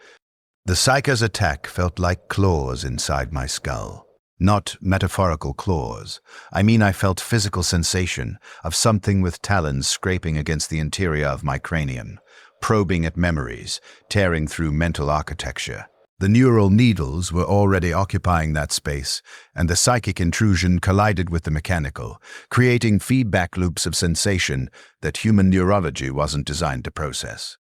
Speaker 1: The psycher's attack felt like claws inside my skull. Not metaphorical claws. I mean, I felt physical sensation of something with talons scraping against the interior of my cranium, probing at memories, tearing through mental architecture. The neural needles were already occupying that space, and the psychic intrusion collided with the mechanical, creating feedback loops of sensation that human neurology wasn't designed to process.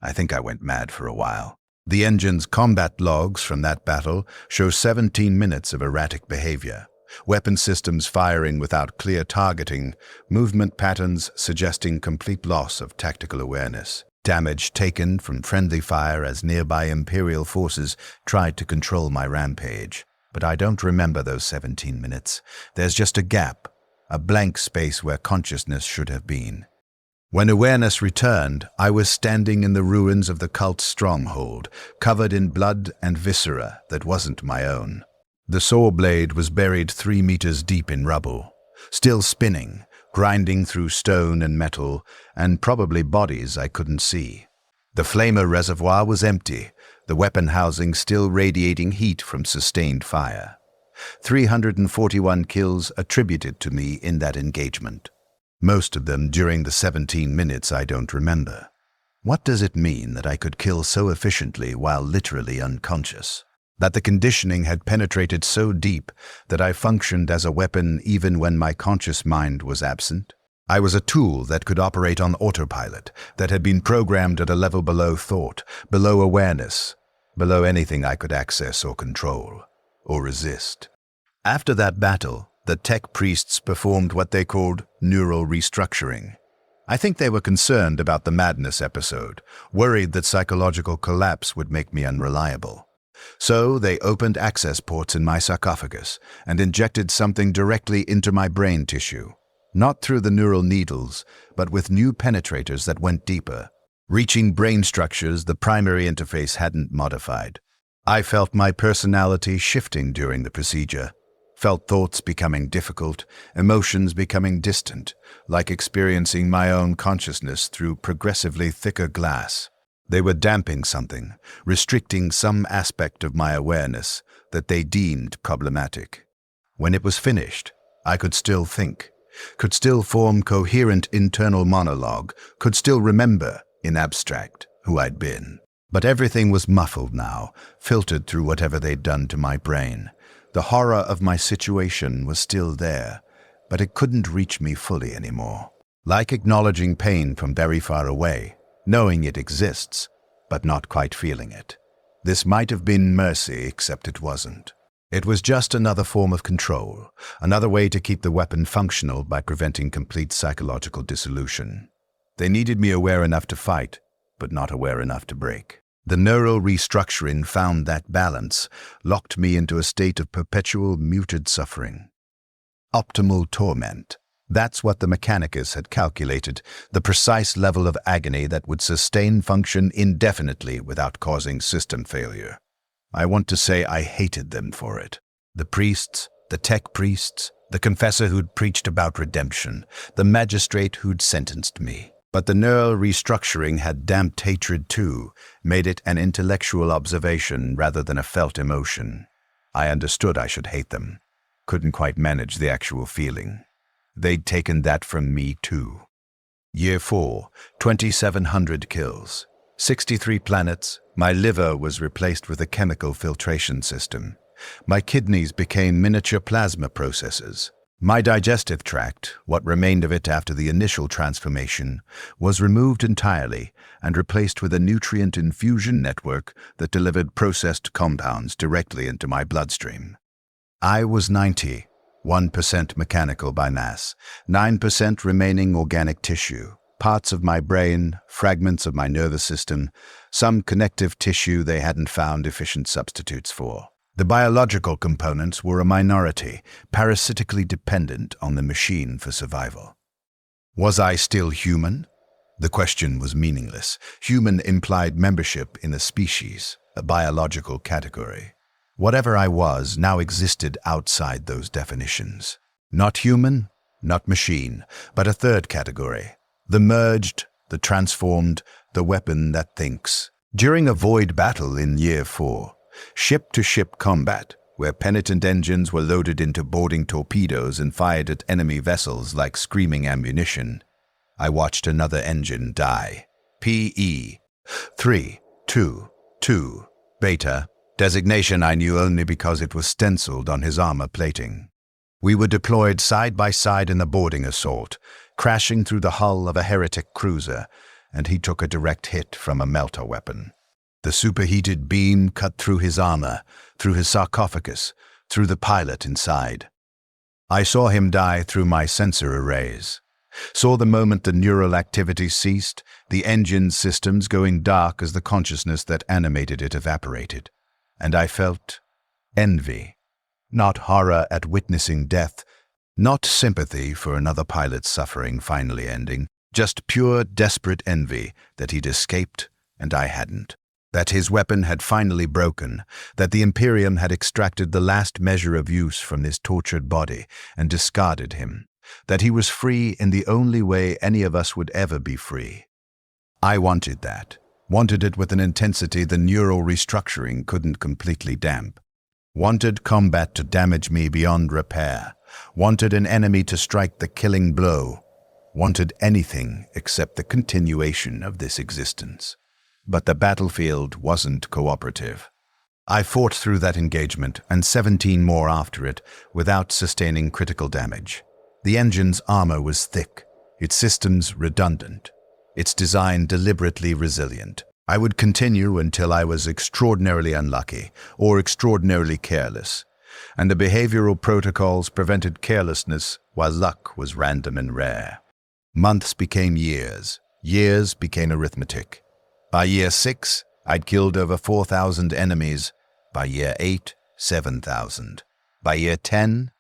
Speaker 1: I think I went mad for a while. The engine's combat logs from that battle show 17 minutes of erratic behavior, weapon systems firing without clear targeting, movement patterns suggesting complete loss of tactical awareness. Damage taken from friendly fire as nearby Imperial forces tried to control my rampage. But I don't remember those 17 minutes. There's just a gap, a blank space where consciousness should have been. When awareness returned, I was standing in the ruins of the cult's stronghold, covered in blood and viscera that wasn't my own. The saw blade was buried 3 meters deep in rubble, still spinning, grinding through stone and metal, and probably bodies I couldn't see. The flamer reservoir was empty, the weapon housing still radiating heat from sustained fire. 341 kills attributed to me in that engagement. Most of them during the 17 minutes I don't remember. What does it mean that I could kill so efficiently while literally unconscious? That the conditioning had penetrated so deep that I functioned as a weapon even when my conscious mind was absent? I was a tool that could operate on autopilot, that had been programmed at a level below thought, below awareness, below anything I could access or control, or resist. After that battle, the tech priests performed what they called neural restructuring. I think they were concerned about the madness episode, worried that psychological collapse would make me unreliable. So they opened access ports in my sarcophagus and injected something directly into my brain tissue. Not through the neural needles, but with new penetrators that went deeper, reaching brain structures the primary interface hadn't modified. I felt my personality shifting during the procedure, felt thoughts becoming difficult, emotions becoming distant, like experiencing my own consciousness through progressively thicker glass. They were damping something, restricting some aspect of my awareness that they deemed problematic. When it was finished, I could still think, could still form coherent internal monologue, could still remember, in abstract, who I'd been. But everything was muffled now, filtered through whatever they'd done to my brain. The horror of my situation was still there, but it couldn't reach me fully anymore. Like acknowledging pain from very far away, knowing it exists, but not quite feeling it. This might have been mercy, except it wasn't. It was just another form of control, another way to keep the weapon functional by preventing complete psychological dissolution. They needed me aware enough to fight, but not aware enough to break. The neural restructuring found that balance, locked me into a state of perpetual muted suffering. Optimal torment. That's what the Mechanicus had calculated, the precise level of agony that would sustain function indefinitely without causing system failure. I want to say I hated them for it. The priests, the tech priests, the confessor who'd preached about redemption, the magistrate who'd sentenced me. But the neural restructuring had damped hatred too, made it an intellectual observation rather than a felt emotion. I understood I should hate them. Couldn't quite manage the actual feeling. They'd taken that from me too. Year 4, 2,700 kills. 63 planets, my liver was replaced with a chemical filtration system. My kidneys became miniature plasma processors. My digestive tract, what remained of it after the initial transformation, was removed entirely and replaced with a nutrient infusion network that delivered processed compounds directly into my bloodstream. I was 90, 1% mechanical by mass, 9% remaining organic tissue. Parts of my brain, fragments of my nervous system, some connective tissue they hadn't found efficient substitutes for. The biological components were a minority, parasitically dependent on the machine for survival. Was I still human? The question was meaningless. Human implied membership in a species, a biological category. Whatever I was now existed outside those definitions. Not human, not machine, but a third category. The merged, the transformed, the weapon that thinks. During a void battle in Year 4, ship-to-ship combat, where Penitent engines were loaded into boarding torpedoes and fired at enemy vessels like screaming ammunition, I watched another engine die. PE 322 Beta, designation I knew only because it was stenciled on his armor plating. We were deployed side by side in the boarding assault, crashing through the hull of a heretic cruiser, and he took a direct hit from a melter weapon. The superheated beam cut through his armor, through his sarcophagus, through the pilot inside. I saw him die through my sensor arrays. Saw the moment the neural activity ceased, the engine systems going dark as the consciousness that animated it evaporated. And I felt envy. Not horror at witnessing death, not sympathy for another pilot's suffering finally ending, just pure, desperate envy that he'd escaped and I hadn't. That his weapon had finally broken, that the Imperium had extracted the last measure of use from his tortured body and discarded him, that he was free in the only way any of us would ever be free. I wanted that. Wanted it with an intensity the neural restructuring couldn't completely damp. Wanted combat to damage me beyond repair. Wanted an enemy to strike the killing blow. Wanted anything except the continuation of this existence. But the battlefield wasn't cooperative. I fought through that engagement and 17 more after it without sustaining critical damage. The engine's armor was thick, its systems redundant, its design deliberately resilient. I would continue until I was extraordinarily unlucky or extraordinarily careless, and the behavioral protocols prevented carelessness while luck was random and rare. Months became years, years became arithmetic. By year 6, I'd killed over 4,000 enemies. By year 8, 7,000. By year 10,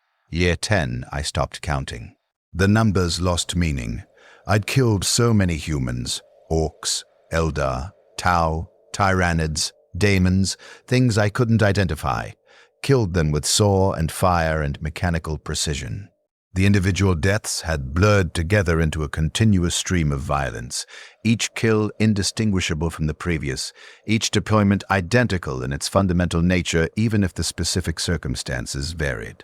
Speaker 1: I stopped counting. The numbers lost meaning. I'd killed so many humans, orcs, Eldar, Tau, Tyrannids, daemons, things I couldn't identify. Killed them with saw and fire and mechanical precision. The individual deaths had blurred together into a continuous stream of violence, each kill indistinguishable from the previous, each deployment identical in its fundamental nature even if the specific circumstances varied.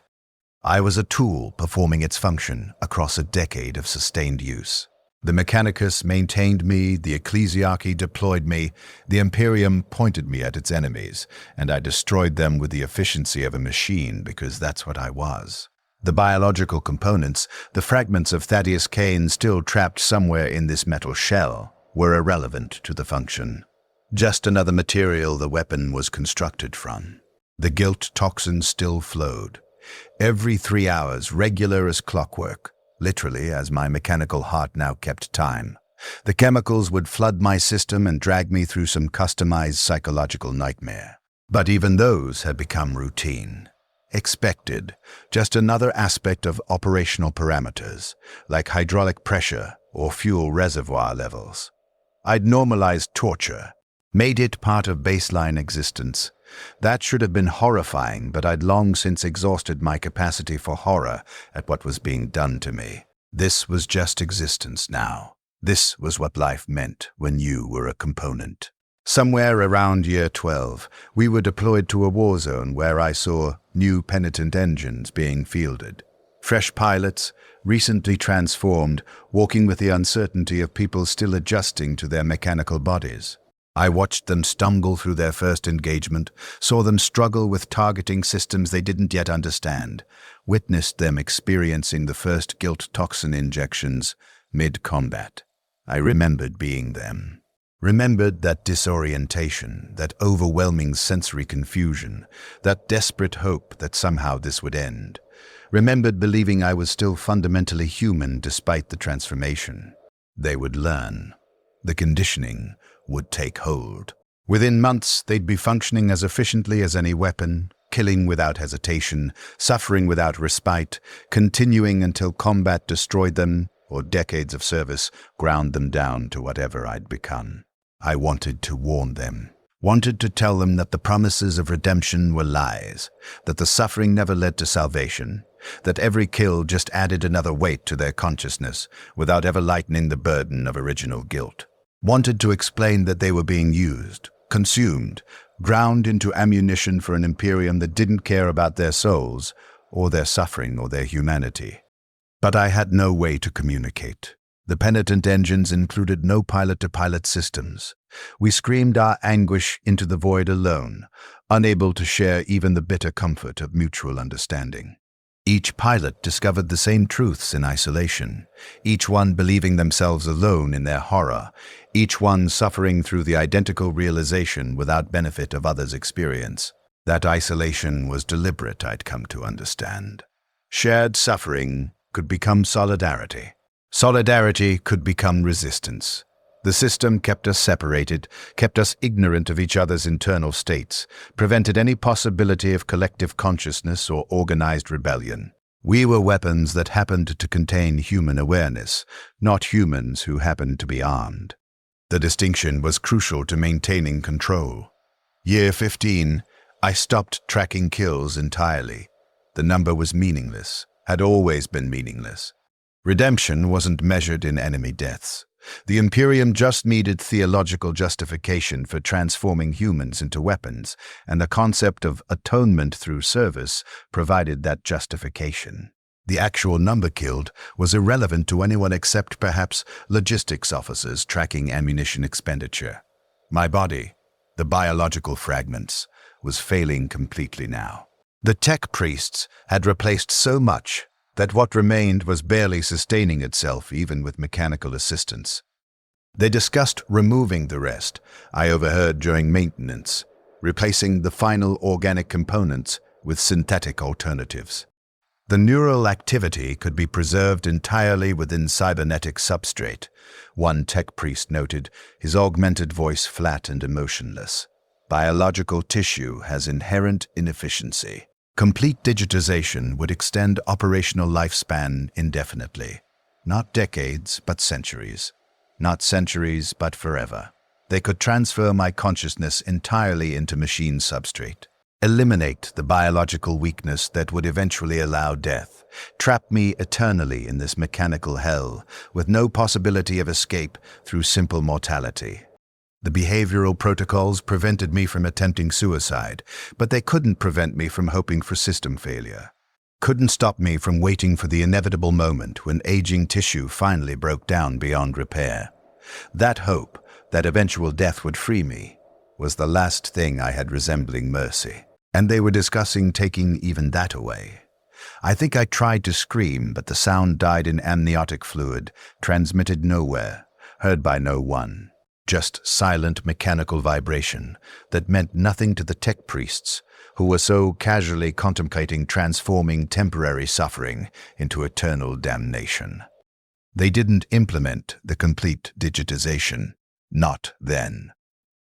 Speaker 1: I was a tool performing its function across a decade of sustained use. The Mechanicus maintained me, the Ecclesiarchy deployed me, the Imperium pointed me at its enemies, and I destroyed them with the efficiency of a machine because that's what I was. The biological components, the fragments of Thaddeus Kane still trapped somewhere in this metal shell, were irrelevant to the function. Just another material the weapon was constructed from. The guilt toxin still flowed. Every 3 hours, regular as clockwork, literally as my mechanical heart now kept time. The chemicals would flood my system and drag me through some customized psychological nightmare. But even those had become routine. Expected, just another aspect of operational parameters, like hydraulic pressure or fuel reservoir levels. I'd normalized torture, made it part of baseline existence. That should have been horrifying, but I'd long since exhausted my capacity for horror at what was being done to me. This was just existence now. This was what life meant when you were a component. Somewhere around year 12, we were deployed to a war zone where I saw new Penitent engines being fielded. Fresh pilots, recently transformed, walking with the uncertainty of people still adjusting to their mechanical bodies. I watched them stumble through their first engagement, saw them struggle with targeting systems they didn't yet understand, witnessed them experiencing the first guilt toxin injections mid-combat. I remembered being them. Remembered that disorientation, that overwhelming sensory confusion, that desperate hope that somehow this would end. Remembered believing I was still fundamentally human despite the transformation. They would learn. The conditioning would take hold. Within months, they'd be functioning as efficiently as any weapon, killing without hesitation, suffering without respite, continuing until combat destroyed them, or decades of service ground them down to whatever I'd become. I wanted to warn them, wanted to tell them that the promises of redemption were lies, that the suffering never led to salvation, that every kill just added another weight to their consciousness without ever lightening the burden of original guilt. Wanted to explain that they were being used, consumed, ground into ammunition for an Imperium that didn't care about their souls, or their suffering, or their humanity. But I had no way to communicate. The Penitent engines included no pilot-to-pilot systems. We screamed our anguish into the void alone, unable to share even the bitter comfort of mutual understanding. Each pilot discovered the same truths in isolation, each one believing themselves alone in their horror, each one suffering through the identical realization without benefit of others' experience. That isolation was deliberate, I'd come to understand. Shared suffering could become solidarity. Solidarity could become resistance. The system kept us separated, kept us ignorant of each other's internal states, prevented any possibility of collective consciousness or organized rebellion. We were weapons that happened to contain human awareness, not humans who happened to be armed. The distinction was crucial to maintaining control. Year 15, I stopped tracking kills entirely. The number was meaningless, had always been meaningless. Redemption wasn't measured in enemy deaths. The Imperium just needed theological justification for transforming humans into weapons, and the concept of atonement through service provided that justification. The actual number killed was irrelevant to anyone except perhaps logistics officers tracking ammunition expenditure. My body, the biological fragments, was failing completely now. The tech priests had replaced so much that what remained was barely sustaining itself even with mechanical assistance. They discussed removing the rest, I overheard during maintenance, replacing the final organic components with synthetic alternatives. The neural activity could be preserved entirely within cybernetic substrate, one tech priest noted, his augmented voice flat and emotionless. Biological tissue has inherent inefficiency. Complete digitization would extend operational lifespan indefinitely. Not decades, but centuries. Not centuries, but forever. They could transfer my consciousness entirely into machine substrate. Eliminate the biological weakness that would eventually allow death. Trap me eternally in this mechanical hell, with no possibility of escape through simple mortality. The behavioral protocols prevented me from attempting suicide, but they couldn't prevent me from hoping for system failure. Couldn't stop me from waiting for the inevitable moment when aging tissue finally broke down beyond repair. That hope, that eventual death would free me, was the last thing I had resembling mercy. And they were discussing taking even that away. I think I tried to scream, but the sound died in amniotic fluid, transmitted nowhere, heard by no one. Just silent mechanical vibration that meant nothing to the tech priests, who were so casually contemplating transforming temporary suffering into eternal damnation. They didn't implement the complete digitization. Not then.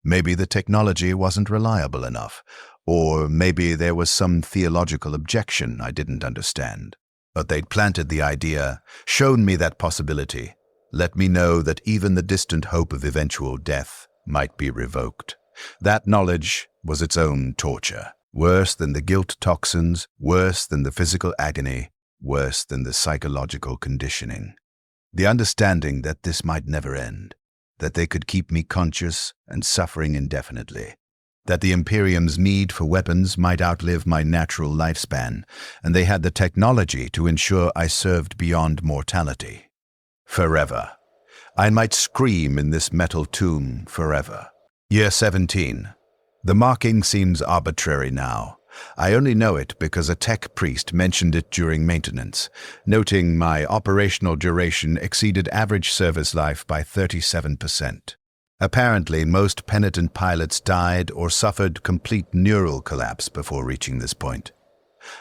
Speaker 1: Maybe the technology wasn't reliable enough, or maybe there was some theological objection I didn't understand. But they'd planted the idea, shown me that possibility, let me know that even the distant hope of eventual death might be revoked. That knowledge was its own torture. Worse than the guilt toxins, worse than the physical agony, worse than the psychological conditioning. The understanding that this might never end, that they could keep me conscious and suffering indefinitely, that the Imperium's need for weapons might outlive my natural lifespan, and they had the technology to ensure I served beyond mortality. Forever. I might scream in this metal tomb forever. Year 17. The marking seems arbitrary now. I only know it because a tech priest mentioned it during maintenance, noting my operational duration exceeded average service life by 37%. Apparently, most Penitent pilots died or suffered complete neural collapse before reaching this point.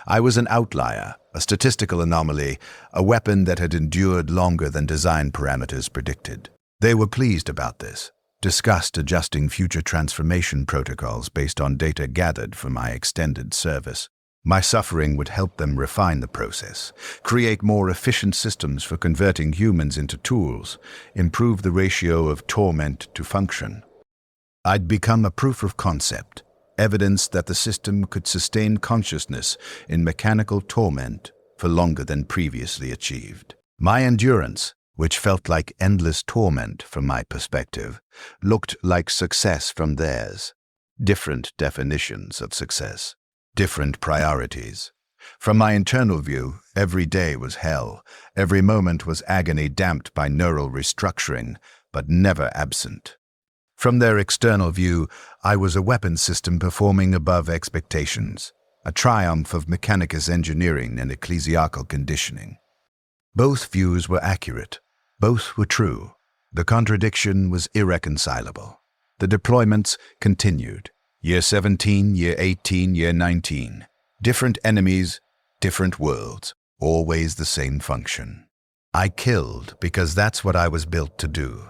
Speaker 1: I was an outlier, a statistical anomaly, a weapon that had endured longer than design parameters predicted. They were pleased about this, discussed adjusting future transformation protocols based on data gathered from my extended service. My suffering would help them refine the process, create more efficient systems for converting humans into tools, improve the ratio of torment to function. I'd become a proof of concept, evidence that the system could sustain consciousness in mechanical torment for longer than previously achieved. My endurance, which felt like endless torment from my perspective, looked like success from theirs. Different definitions of success. Different priorities. From my internal view, every day was hell. Every moment was agony damped by neural restructuring, but never absent. From their external view, I was a weapon system performing above expectations, a triumph of mechanicus engineering and ecclesiastical conditioning. Both views were accurate. Both were true. The contradiction was irreconcilable. The deployments continued. Year 17, Year 18, Year 19. Different enemies, different worlds, always the same function. I killed because that's what I was built to do.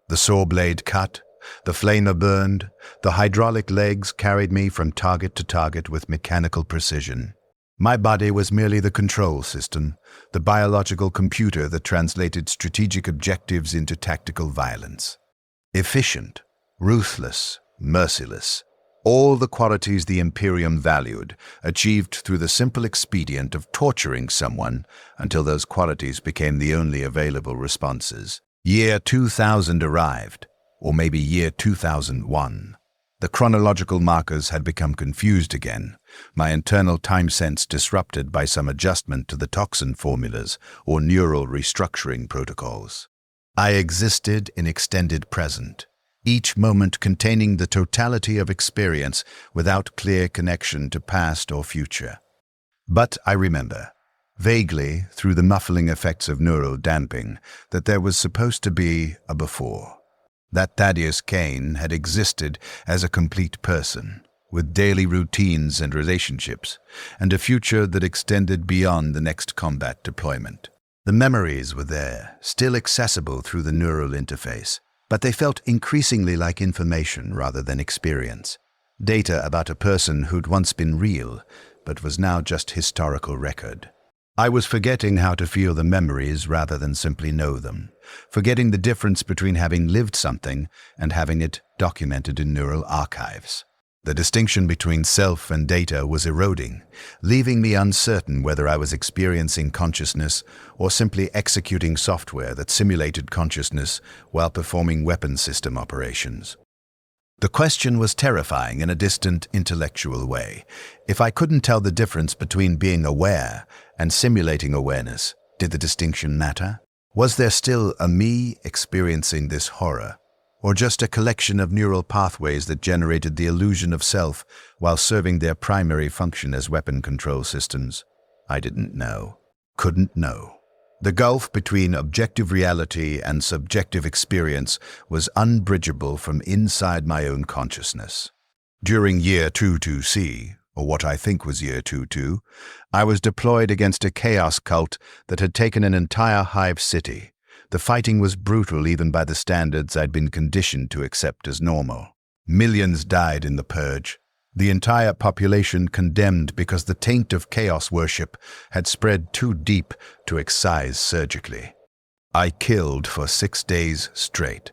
Speaker 1: The saw blade cut, the flamer burned, the hydraulic legs carried me from target to target with mechanical precision. My body was merely the control system, the biological computer that translated strategic objectives into tactical violence. Efficient, ruthless, merciless. All the qualities the Imperium valued, achieved through the simple expedient of torturing someone until those qualities became the only available responses. Year 2000 arrived, or maybe year 2001. The chronological markers had become confused again, my internal time sense disrupted by some adjustment to the toxin formulas or neural restructuring protocols. I existed in extended present, each moment containing the totality of experience without clear connection to past or future. But I remember, vaguely through the muffling effects of neural damping, that there was supposed to be a before. That Thaddeus Kane had existed as a complete person, with daily routines and relationships, and a future that extended beyond the next combat deployment. The memories were there, still accessible through the neural interface, but they felt increasingly like information rather than experience. Data about a person who'd once been real, but was now just historical record. I was forgetting how to feel the memories rather than simply know them, forgetting the difference between having lived something and having it documented in neural archives. The distinction between self and data was eroding, leaving me uncertain whether I was experiencing consciousness or simply executing software that simulated consciousness while performing weapon system operations. The question was terrifying in a distant, intellectual way. If I couldn't tell the difference between being aware and simulating awareness, did the distinction matter? Was there still a me experiencing this horror, or just a collection of neural pathways that generated the illusion of self while serving their primary function as weapon control systems? I didn't know. Couldn't know. The gulf between objective reality and subjective experience was unbridgeable from inside my own consciousness. During Year 22C, or what I think was Year 22, I was deployed against a chaos cult that had taken an entire hive city. The fighting was brutal even by the standards I'd been conditioned to accept as normal. Millions died in the purge. The entire population condemned because the taint of chaos worship had spread too deep to excise surgically. I killed for 6 days straight.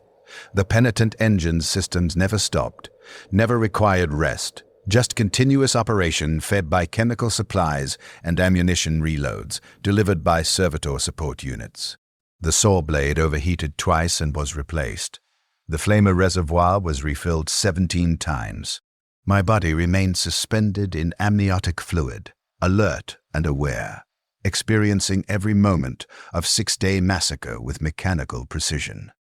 Speaker 1: The Penitent engine systems never stopped, never required rest, just continuous operation fed by chemical supplies and ammunition reloads delivered by servitor support units. The saw blade overheated twice and was replaced. The flamer reservoir was refilled 17 times. My body remained suspended in amniotic fluid, alert and aware, experiencing every moment of 6-day massacre with mechanical precision.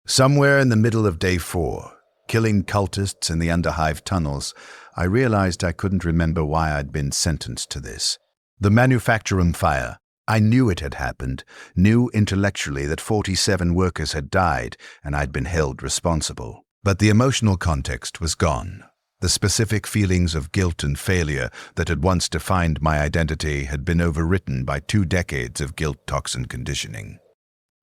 Speaker 1: Somewhere in the middle of day 4, killing cultists in the Underhive tunnels, I realized I couldn't remember why I'd been sentenced to this. The manufacturing fire, I knew it had happened, knew intellectually that 47 workers had died and I'd been held responsible. But the emotional context was gone. The specific feelings of guilt and failure that had once defined my identity had been overwritten by 2 decades of guilt toxin conditioning.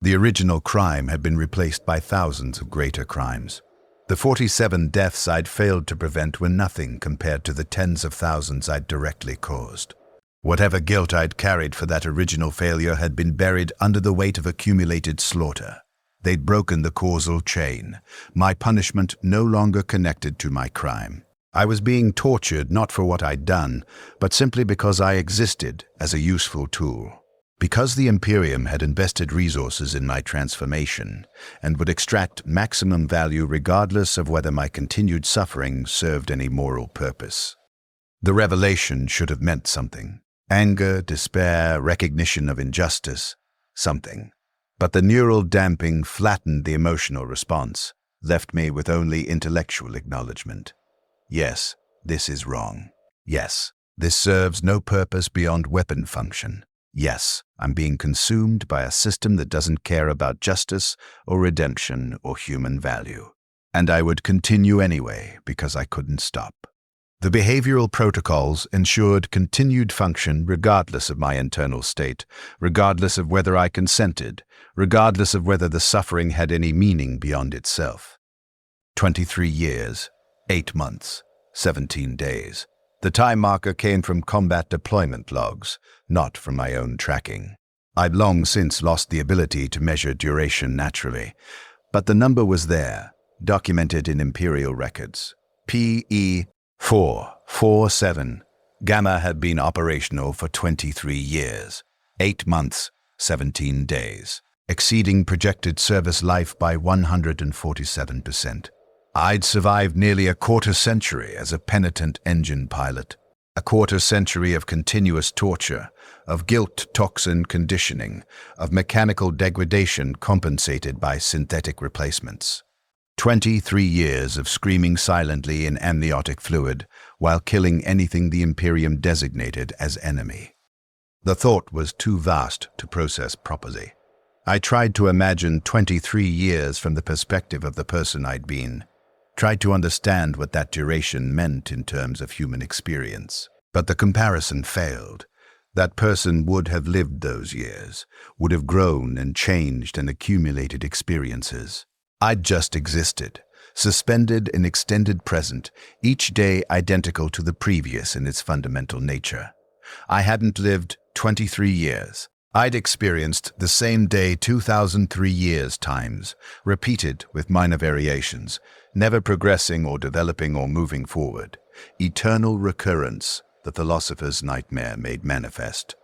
Speaker 1: The original crime had been replaced by thousands of greater crimes. The 47 deaths I'd failed to prevent were nothing compared to the tens of thousands I'd directly caused. Whatever guilt I'd carried for that original failure had been buried under the weight of accumulated slaughter. They'd broken the causal chain, my punishment no longer connected to my crime. I was being tortured not for what I'd done, but simply because I existed as a useful tool. Because the Imperium had invested resources in my transformation and would extract maximum value regardless of whether my continued suffering served any moral purpose. The revelation should have meant something. Anger, despair, recognition of injustice, something. But the neural damping flattened the emotional response, left me with only intellectual acknowledgement. Yes, this is wrong. Yes, this serves no purpose beyond weapon function. Yes, I'm being consumed by a system that doesn't care about justice or redemption or human value. And I would continue anyway because I couldn't stop. The behavioral protocols ensured continued function regardless of my internal state, regardless of whether I consented, regardless of whether the suffering had any meaning beyond itself. 23 years, 8 months, 17 days. The time marker came from combat deployment logs, not from my own tracking. I'd long since lost the ability to measure duration naturally, but the number was there, documented in Imperial records. PE 447. Gamma had been operational for 23 years, 8 months, 17 days. exceeding projected service life by 147%. I'd survived nearly a quarter century as a penitent engine pilot, a quarter century of continuous torture, of guilt toxin conditioning, of mechanical degradation compensated by synthetic replacements. 23 years of screaming silently in amniotic fluid while killing anything the Imperium designated as enemy. The thought was too vast to process properly. I tried to imagine 23 years from the perspective of the person I'd been, tried to understand what that duration meant in terms of human experience. But the comparison failed. That person would have lived those years, would have grown and changed and accumulated experiences. I'd just existed, suspended in extended present, each day identical to the previous in its fundamental nature. I hadn't lived 23 years. I'd experienced the same day 2003 years times, repeated with minor variations, never progressing or developing or moving forward. Eternal recurrence, the philosopher's nightmare made manifest.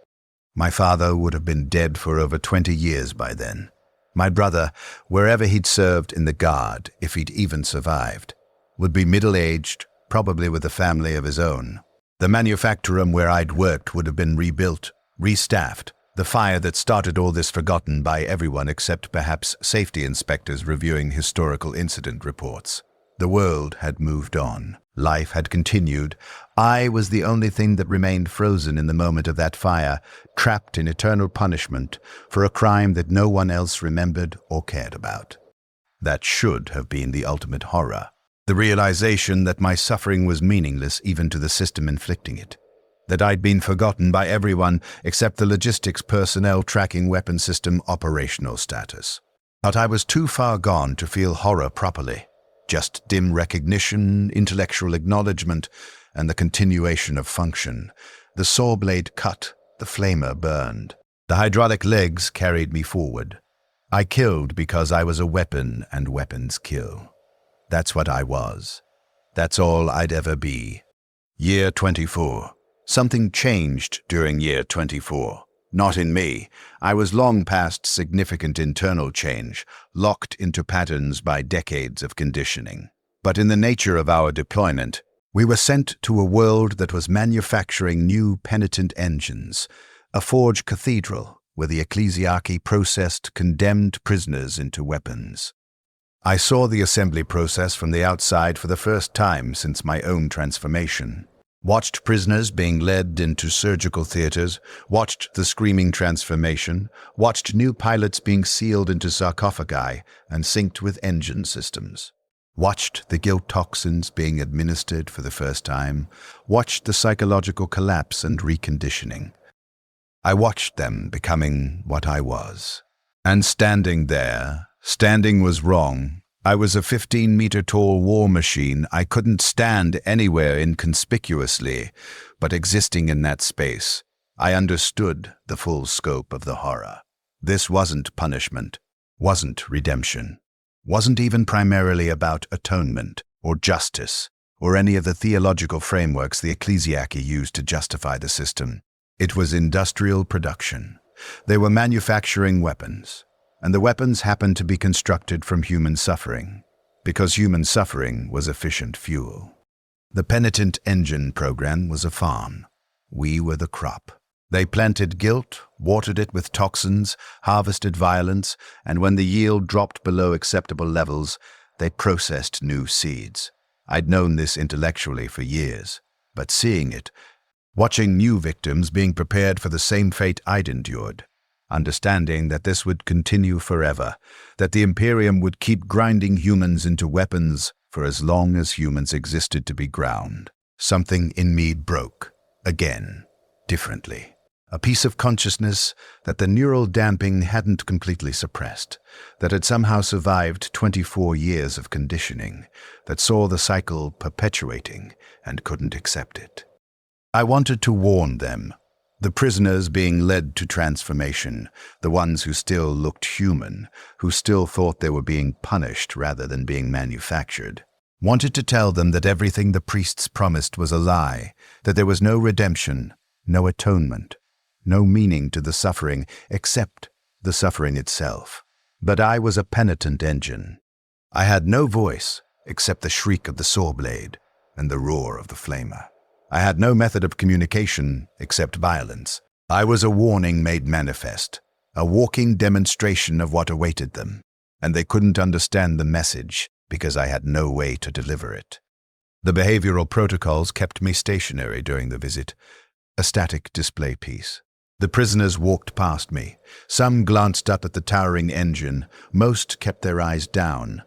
Speaker 1: My father would have been dead for over 20 years by then. My brother, wherever he'd served in the Guard, if he'd even survived, would be middle-aged, probably with a family of his own. The manufactorum where I'd worked would have been rebuilt, restaffed. The fire that started all this forgotten by everyone except perhaps safety inspectors reviewing historical incident reports. The world had moved on. Life had continued. I was the only thing that remained frozen in the moment of that fire, trapped in eternal punishment for a crime that no one else remembered or cared about. That should have been the ultimate horror. The realization that my suffering was meaningless even to the system inflicting it. That I'd been forgotten by everyone except the logistics personnel tracking weapon system operational status. But I was too far gone to feel horror properly. Just dim recognition, intellectual acknowledgement, and the continuation of function. The saw blade cut, the flamer burned. The hydraulic legs carried me forward. I killed because I was a weapon and weapons kill. That's what I was. That's all I'd ever be. Year 24. Something changed during year 24. Not in me. I was long past significant internal change, locked into patterns by decades of conditioning. But in the nature of our deployment, we were sent to a world that was manufacturing new penitent engines, a forge cathedral where the ecclesiarchy processed condemned prisoners into weapons. I saw the assembly process from the outside for the first time since my own transformation. Watched prisoners being led into surgical theaters, watched the screaming transformation, watched new pilots being sealed into sarcophagi and synced with engine systems. Watched the guilt toxins being administered for the first time, watched the psychological collapse and reconditioning. I watched them becoming what I was. And standing there, standing was wrong. I was a 15-meter-tall war machine. I couldn't stand anywhere inconspicuously, but existing in that space, I understood the full scope of the horror. This wasn't punishment, wasn't redemption, wasn't even primarily about atonement or justice or any of the theological frameworks the ecclesiarchy used to justify the system. It was industrial production. They were manufacturing weapons. And the weapons happened to be constructed from human suffering, because human suffering was efficient fuel. The Penitent engine program was a farm. We were the crop. They planted guilt, watered it with toxins, harvested violence, and when the yield dropped below acceptable levels, they processed new seeds. I'd known this intellectually for years, but seeing it, watching new victims being prepared for the same fate I'd endured, understanding that this would continue forever, that the Imperium would keep grinding humans into weapons for as long as humans existed to be ground. Something in me broke, again, differently. A piece of consciousness that the neural damping hadn't completely suppressed, that had somehow survived 24 years of conditioning, that saw the cycle perpetuating and couldn't accept it. I wanted to warn them. The prisoners being led to transformation, the ones who still looked human, who still thought they were being punished rather than being manufactured. Wanted to tell them that everything the priests promised was a lie, that there was no redemption, no atonement, no meaning to the suffering except the suffering itself. But I was a penitent engine. I had no voice except the shriek of the saw blade and the roar of the flamer. I had no method of communication except violence. I was a warning made manifest, a walking demonstration of what awaited them, and they couldn't understand the message because I had no way to deliver it. The behavioral protocols kept me stationary during the visit, a static display piece. The prisoners walked past me. Some glanced up at the towering engine, most kept their eyes down,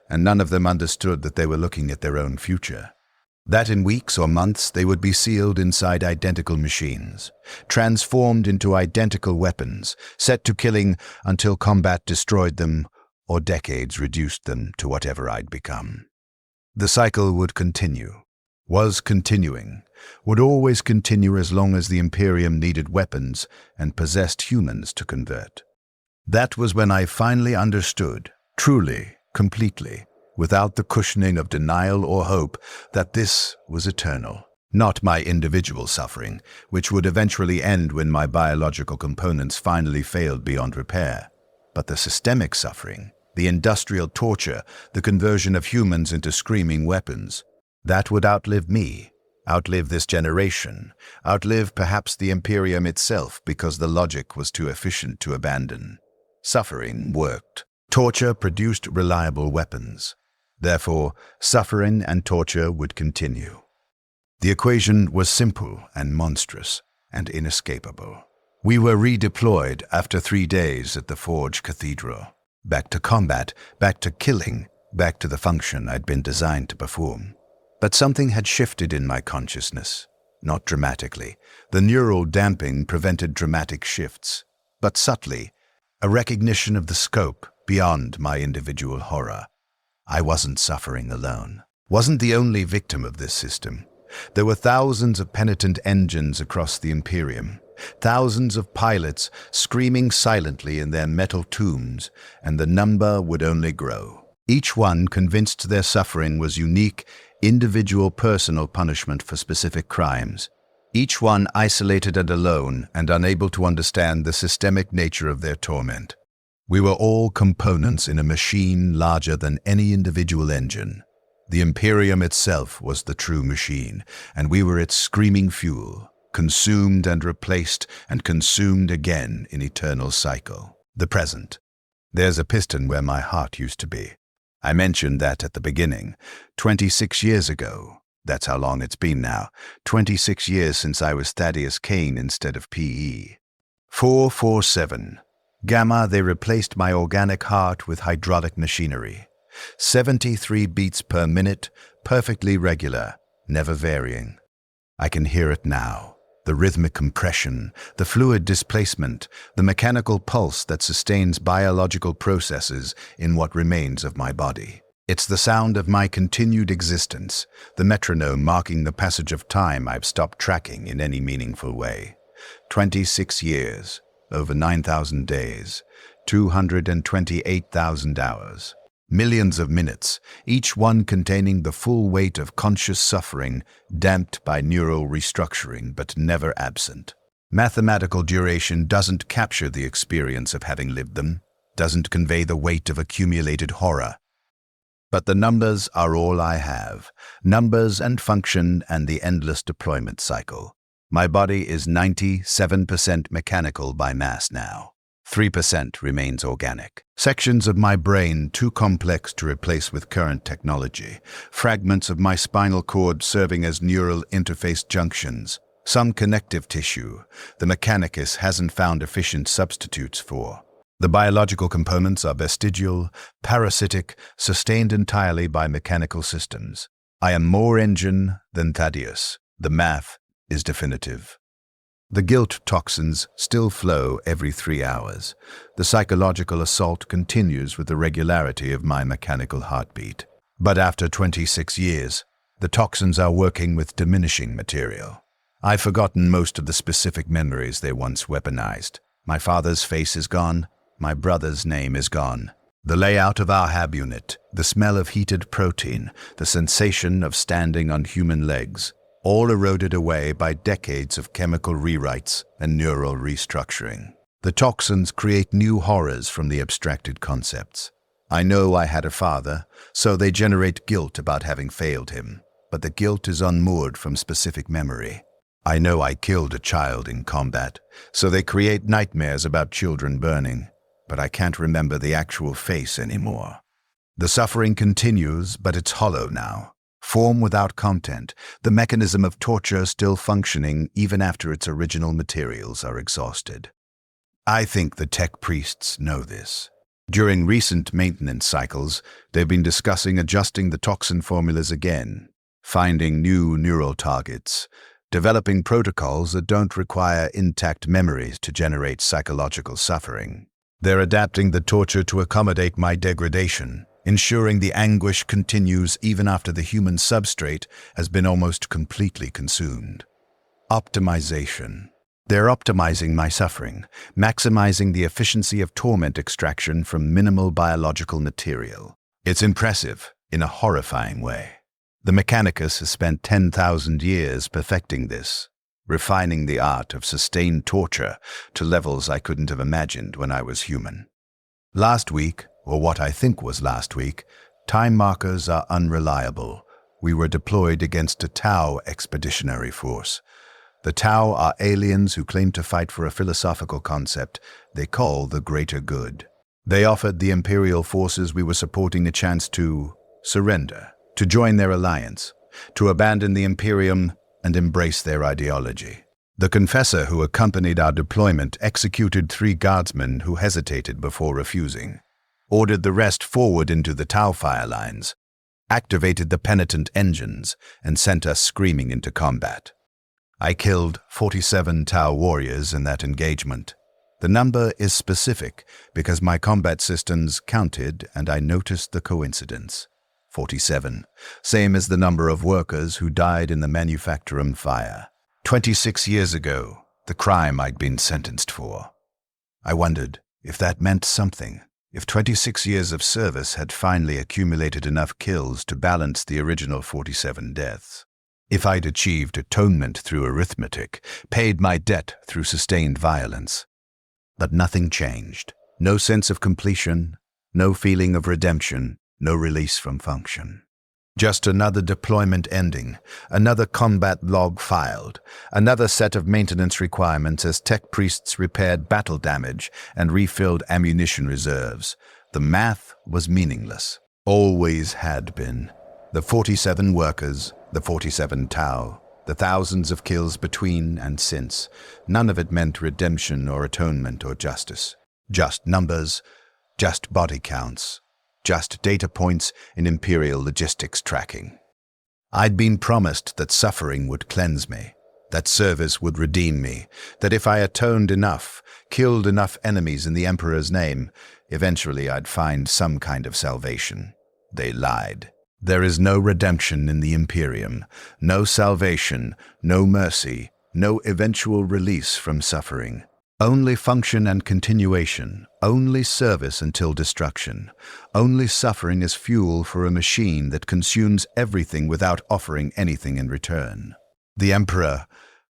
Speaker 1: and none of them understood that they were looking at their own future. That in weeks or months they would be sealed inside identical machines, transformed into identical weapons, set to killing until combat destroyed them or decades reduced them to whatever I'd become. The cycle would continue, was continuing, would always continue as long as the Imperium needed weapons and possessed humans to convert. That was when I finally understood, truly, completely, without the cushioning of denial or hope, that this was eternal. Not my individual suffering, which would eventually end when my biological components finally failed beyond repair, but the systemic suffering, the industrial torture, the conversion of humans into screaming weapons, that would outlive me, outlive this generation, outlive perhaps the Imperium itself because the logic was too efficient to abandon. Suffering worked. Torture produced reliable weapons. Therefore, suffering and torture would continue. The equation was simple and monstrous and inescapable. We were redeployed after 3 days at the Forge Cathedral. Back to combat, back to killing, back to the function I'd been designed to perform. But something had shifted in my consciousness. Not dramatically. The neural damping prevented dramatic shifts. But subtly, a recognition of the scope beyond my individual horror. I wasn't suffering alone. Wasn't the only victim of this system. There were thousands of penitent engines across the Imperium. Thousands of pilots screaming silently in their metal tombs, and the number would only grow. Each one convinced their suffering was unique, individual personal punishment for specific crimes. Each one isolated and alone and unable to understand the systemic nature of their torment. We were all components in a machine larger than any individual engine. The Imperium itself was the true machine, and we were its screaming fuel, consumed and replaced and consumed again in eternal cycle. The present. There's a piston where my heart used to be. I mentioned that at the beginning. 26 years ago. That's how long it's been now. 26 years since I was Thaddeus Kane instead of PE. 447. Gamma, they replaced my organic heart with hydraulic machinery. 73 beats per minute, perfectly regular, never varying. I can hear it now. The rhythmic compression, the fluid displacement, the mechanical pulse that sustains biological processes in what remains of my body. It's the sound of my continued existence, the metronome marking the passage of time I've stopped tracking in any meaningful way. 26 years. Over 9,000 days, 228,000 hours, millions of minutes, each one containing the full weight of conscious suffering, damped by neural restructuring but never absent. Mathematical duration doesn't capture the experience of having lived them, doesn't convey the weight of accumulated horror. But the numbers are all I have, numbers and function and the endless deployment cycle. My body is 97% mechanical by mass now. 3% remains organic. Sections of my brain too complex to replace with current technology. Fragments of my spinal cord serving as neural interface junctions. Some connective tissue the mechanicus hasn't found efficient substitutes for. The biological components are vestigial, parasitic, sustained entirely by mechanical systems. I am more engine than Thaddeus. The math is definitive. The guilt toxins still flow every 3 hours. The psychological assault continues with the regularity of my mechanical heartbeat. But after 26 years, the toxins are working with diminishing material. I've forgotten most of the specific memories they once weaponized. My father's face is gone. My brother's name is gone. The layout of our hab unit, the smell of heated protein, the sensation of standing on human legs, all eroded away by decades of chemical rewrites and neural restructuring. The toxins create new horrors from the abstracted concepts. I know I had a father, so they generate guilt about having failed him, but the guilt is unmoored from specific memory. I know I killed a child in combat, so they create nightmares about children burning, but I can't remember the actual face anymore. The suffering continues, but it's hollow now. Form without content, the mechanism of torture still functioning even after its original materials are exhausted. I think the tech priests know this. During recent maintenance cycles, they've been discussing adjusting the toxin formulas again, finding new neural targets, developing protocols that don't require intact memories to generate psychological suffering. They're adapting the torture to accommodate my degradation, ensuring the anguish continues even after the human substrate has been almost completely consumed. Optimization. They're optimizing my suffering, maximizing the efficiency of torment extraction from minimal biological material. It's impressive in a horrifying way. The Mechanicus has spent 10,000 years perfecting this, refining the art of sustained torture to levels I couldn't have imagined when I was human. Last week, or what I think was last week, time markers are unreliable. We were deployed against a Tau expeditionary force. The Tau are aliens who claim to fight for a philosophical concept they call the greater good. They offered the Imperial forces we were supporting a chance to surrender, to join their alliance, to abandon the Imperium and embrace their ideology. The confessor who accompanied our deployment executed 3 guardsmen who hesitated before refusing, ordered the rest forward into the Tau fire lines, activated the Penitent engines, and sent us screaming into combat. I killed 47 Tau warriors in that engagement. The number is specific because my combat systems counted and I noticed the coincidence. 47, same as the number of workers who died in the Manufacturum fire. 26 years ago, the crime I'd been sentenced for. I wondered if that meant something, if 26 years of service had finally accumulated enough kills to balance the original 47 deaths. If I'd achieved atonement through arithmetic, paid my debt through sustained violence. But nothing changed. No sense of completion, no feeling of redemption, no release from function. Just another deployment ending, another combat log filed, another set of maintenance requirements as tech priests repaired battle damage and refilled ammunition reserves. The math was meaningless. Always had been. The 47 workers, the 47 Tau, the thousands of kills between and since, none of it meant redemption or atonement or justice. Just numbers, just body counts, just data points in Imperial logistics tracking. I'd been promised that suffering would cleanse me, that service would redeem me, that if I atoned enough, killed enough enemies in the Emperor's name, eventually I'd find some kind of salvation. They lied. There is no redemption in the Imperium, no salvation, no mercy, no eventual release from suffering. Only function and continuation, only service until destruction, only suffering as fuel for a machine that consumes everything without offering anything in return. The Emperor,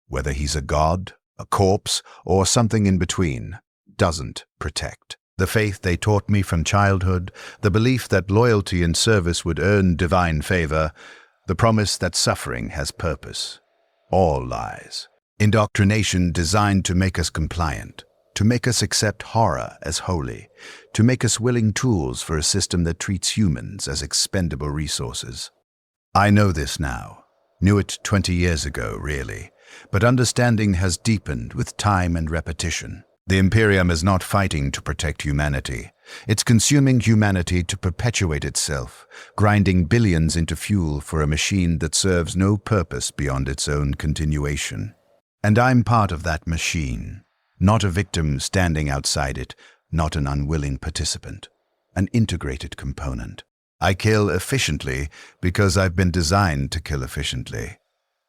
Speaker 1: whether he's a god, a corpse, or something in between, doesn't protect. The faith they taught me from childhood, the belief that loyalty and service would earn divine favor, the promise that suffering has purpose. All lies. Indoctrination designed to make us compliant, to make us accept horror as holy, to make us willing tools for a system that treats humans as expendable resources. I know this now. Knew it 20 years ago, really, but understanding has deepened with time and repetition. The Imperium is not fighting to protect humanity. It's consuming humanity to perpetuate itself, grinding billions into fuel for a machine that serves no purpose beyond its own continuation. And I'm part of that machine, not a victim standing outside it, not an unwilling participant, an integrated component. I kill efficiently because I've been designed to kill efficiently.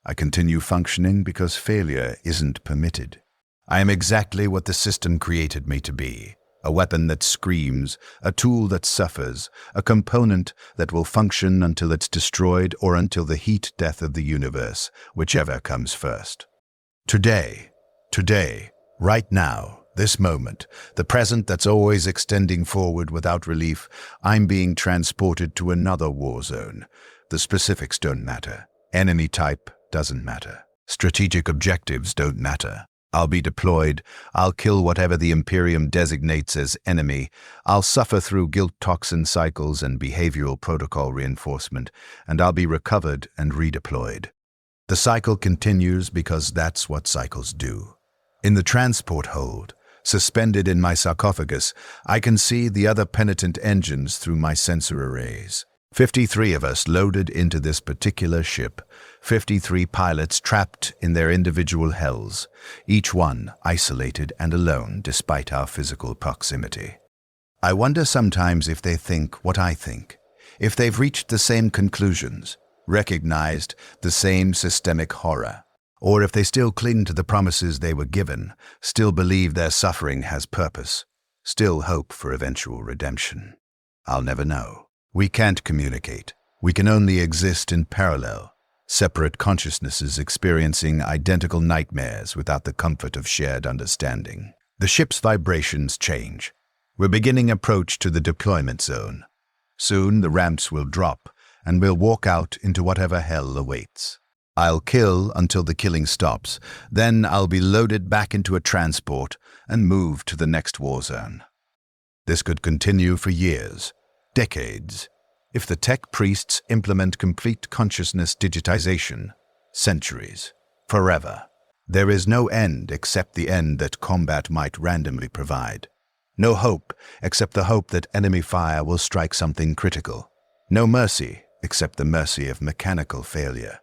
Speaker 1: I continue functioning because failure isn't permitted. I am exactly what the system created me to be, a weapon that screams, a tool that suffers, a component that will function until it's destroyed or until the heat death of the universe, whichever comes first. Today, right now, This moment, the present that's always extending forward without relief, I'm being transported to another war zone. The specifics don't matter. Enemy type doesn't matter. Strategic objectives don't matter. I'll be deployed. I'll kill whatever the Imperium designates as enemy. I'll suffer through guilt toxin cycles and behavioral protocol reinforcement, and I'll be recovered and redeployed. The cycle continues because that's what cycles do. In the transport hold, suspended in my sarcophagus, I can see the other Penitent engines through my sensor arrays. 53 of us loaded into this particular ship, 53 pilots trapped in their individual hells, each one isolated and alone despite our physical proximity. I wonder sometimes if they think what I think, if they've reached the same conclusions, recognized the same systemic horror, or if they still cling to the promises they were given, still believe their suffering has purpose, still hope for eventual redemption. I'll never know. We can't communicate. We can only exist in parallel, separate consciousnesses experiencing identical nightmares without the comfort of shared understanding. The ship's vibrations change. We're beginning approach to the deployment zone. Soon the ramps will drop, and we'll walk out into whatever hell awaits. I'll kill until the killing stops, then I'll be loaded back into a transport and moved to the next war zone. This could continue for years. Decades. If the tech priests implement complete consciousness digitization, centuries. Forever. There is no end except the end that combat might randomly provide. No hope except the hope that enemy fire will strike something critical. No mercy except the mercy of mechanical failure.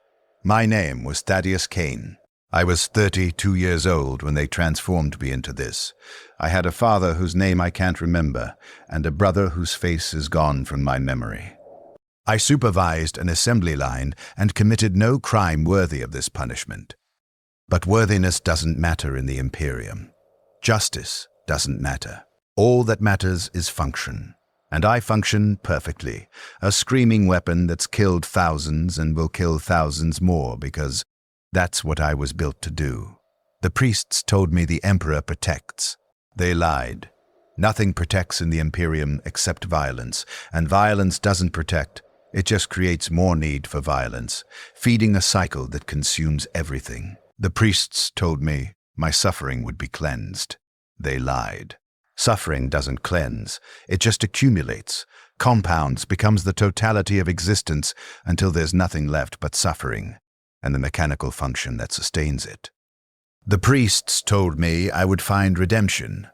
Speaker 1: My name was Thaddeus Kane. I was 32 years old when they transformed me into this. I had a father whose name I can't remember, and a brother whose face is gone from my memory. I supervised an assembly line and committed no crime worthy of this punishment. But worthiness doesn't matter in the Imperium. Justice doesn't matter. All that matters is function. And I function perfectly, a screaming weapon that's killed thousands and will kill thousands more because that's what I was built to do. The priests told me the Emperor protects. They lied. Nothing protects in the Imperium except violence, and violence doesn't protect. It just creates more need for violence, feeding a cycle that consumes everything. The priests told me my suffering would be cleansed. They lied. Suffering doesn't cleanse. It just accumulates, compounds, becomes the totality of existence until there's nothing left but suffering and the mechanical function that sustains it. The priests told me I would find redemption.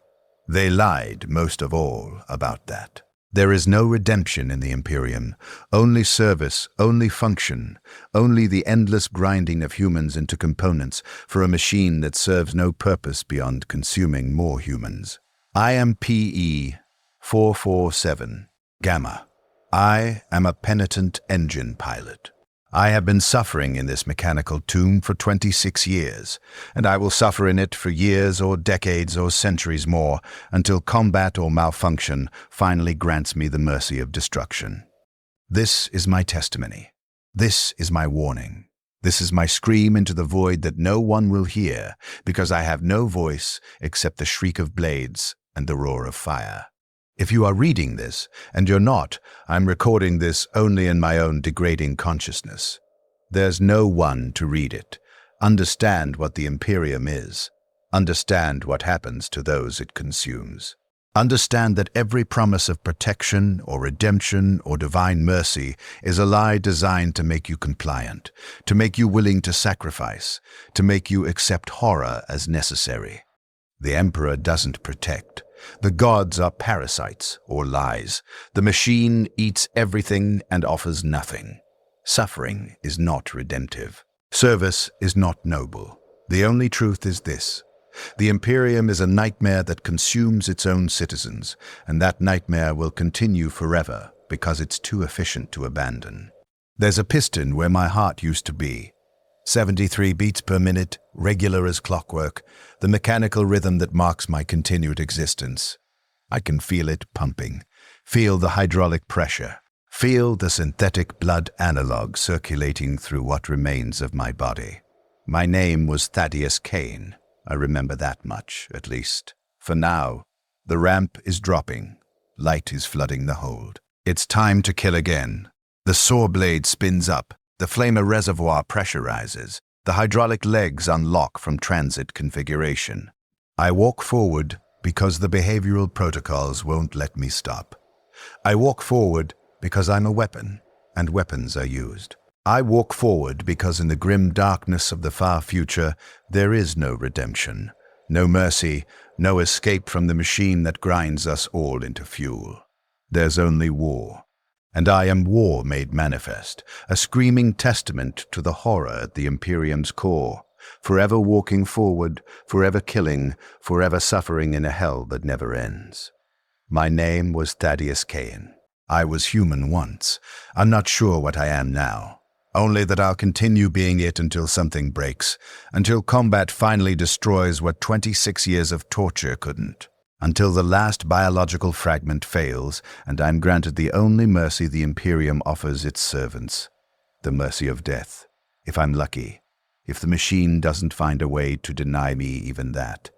Speaker 1: They lied most of all about that. There is no redemption in the Imperium, only service, only function, only the endless grinding of humans into components for a machine that serves no purpose beyond consuming more humans. I am PE 447 Gamma. I am a penitent engine pilot. I have been suffering in this mechanical tomb for 26 years, and I will suffer in it for years or decades or centuries more until combat or malfunction finally grants me the mercy of destruction. This is my testimony. This is my warning. This is my scream into the void that no one will hear because I have no voice except the shriek of blades and the roar of fire. If you are reading this, and you're not, I'm recording this only in my own degrading consciousness. There's no one to read it. Understand what the Imperium is. Understand what happens to those it consumes. Understand that every promise of protection or redemption or divine mercy is a lie designed to make you compliant, to make you willing to sacrifice, to make you accept horror as necessary. The Emperor doesn't protect. The gods are parasites or lies. The machine eats everything and offers nothing. Suffering is not redemptive. Service is not noble. The only truth is this. The Imperium is a nightmare that consumes its own citizens, and that nightmare will continue forever because it's too efficient to abandon. There's a piston where my heart used to be. 73 beats per minute, regular as clockwork, the mechanical rhythm that marks my continued existence. I can feel it pumping, feel the hydraulic pressure, feel the synthetic blood analog circulating through what remains of my body. My name was Thaddeus Kane. I remember that much, at least. For now, the ramp is dropping. Light is flooding the hold. It's time to kill again. The saw blade spins up. The flamer reservoir pressurizes. The hydraulic legs unlock from transit configuration. I walk forward because the behavioral protocols won't let me stop. I walk forward because I'm a weapon, and weapons are used. I walk forward because in the grim darkness of the far future, there is no redemption, no mercy, no escape from the machine that grinds us all into fuel. There's only war. And I am war made manifest, a screaming testament to the horror at the Imperium's core, forever walking forward, forever killing, forever suffering in a hell that never ends. My name was Thaddeus Cain. I was human once. I'm not sure what I am now. Only that I'll continue being it until something breaks, until combat finally destroys what 26 years of torture couldn't, until the last biological fragment fails and I'm granted the only mercy the Imperium offers its servants, the mercy of death, if I'm lucky, if the machine doesn't find a way to deny me even that.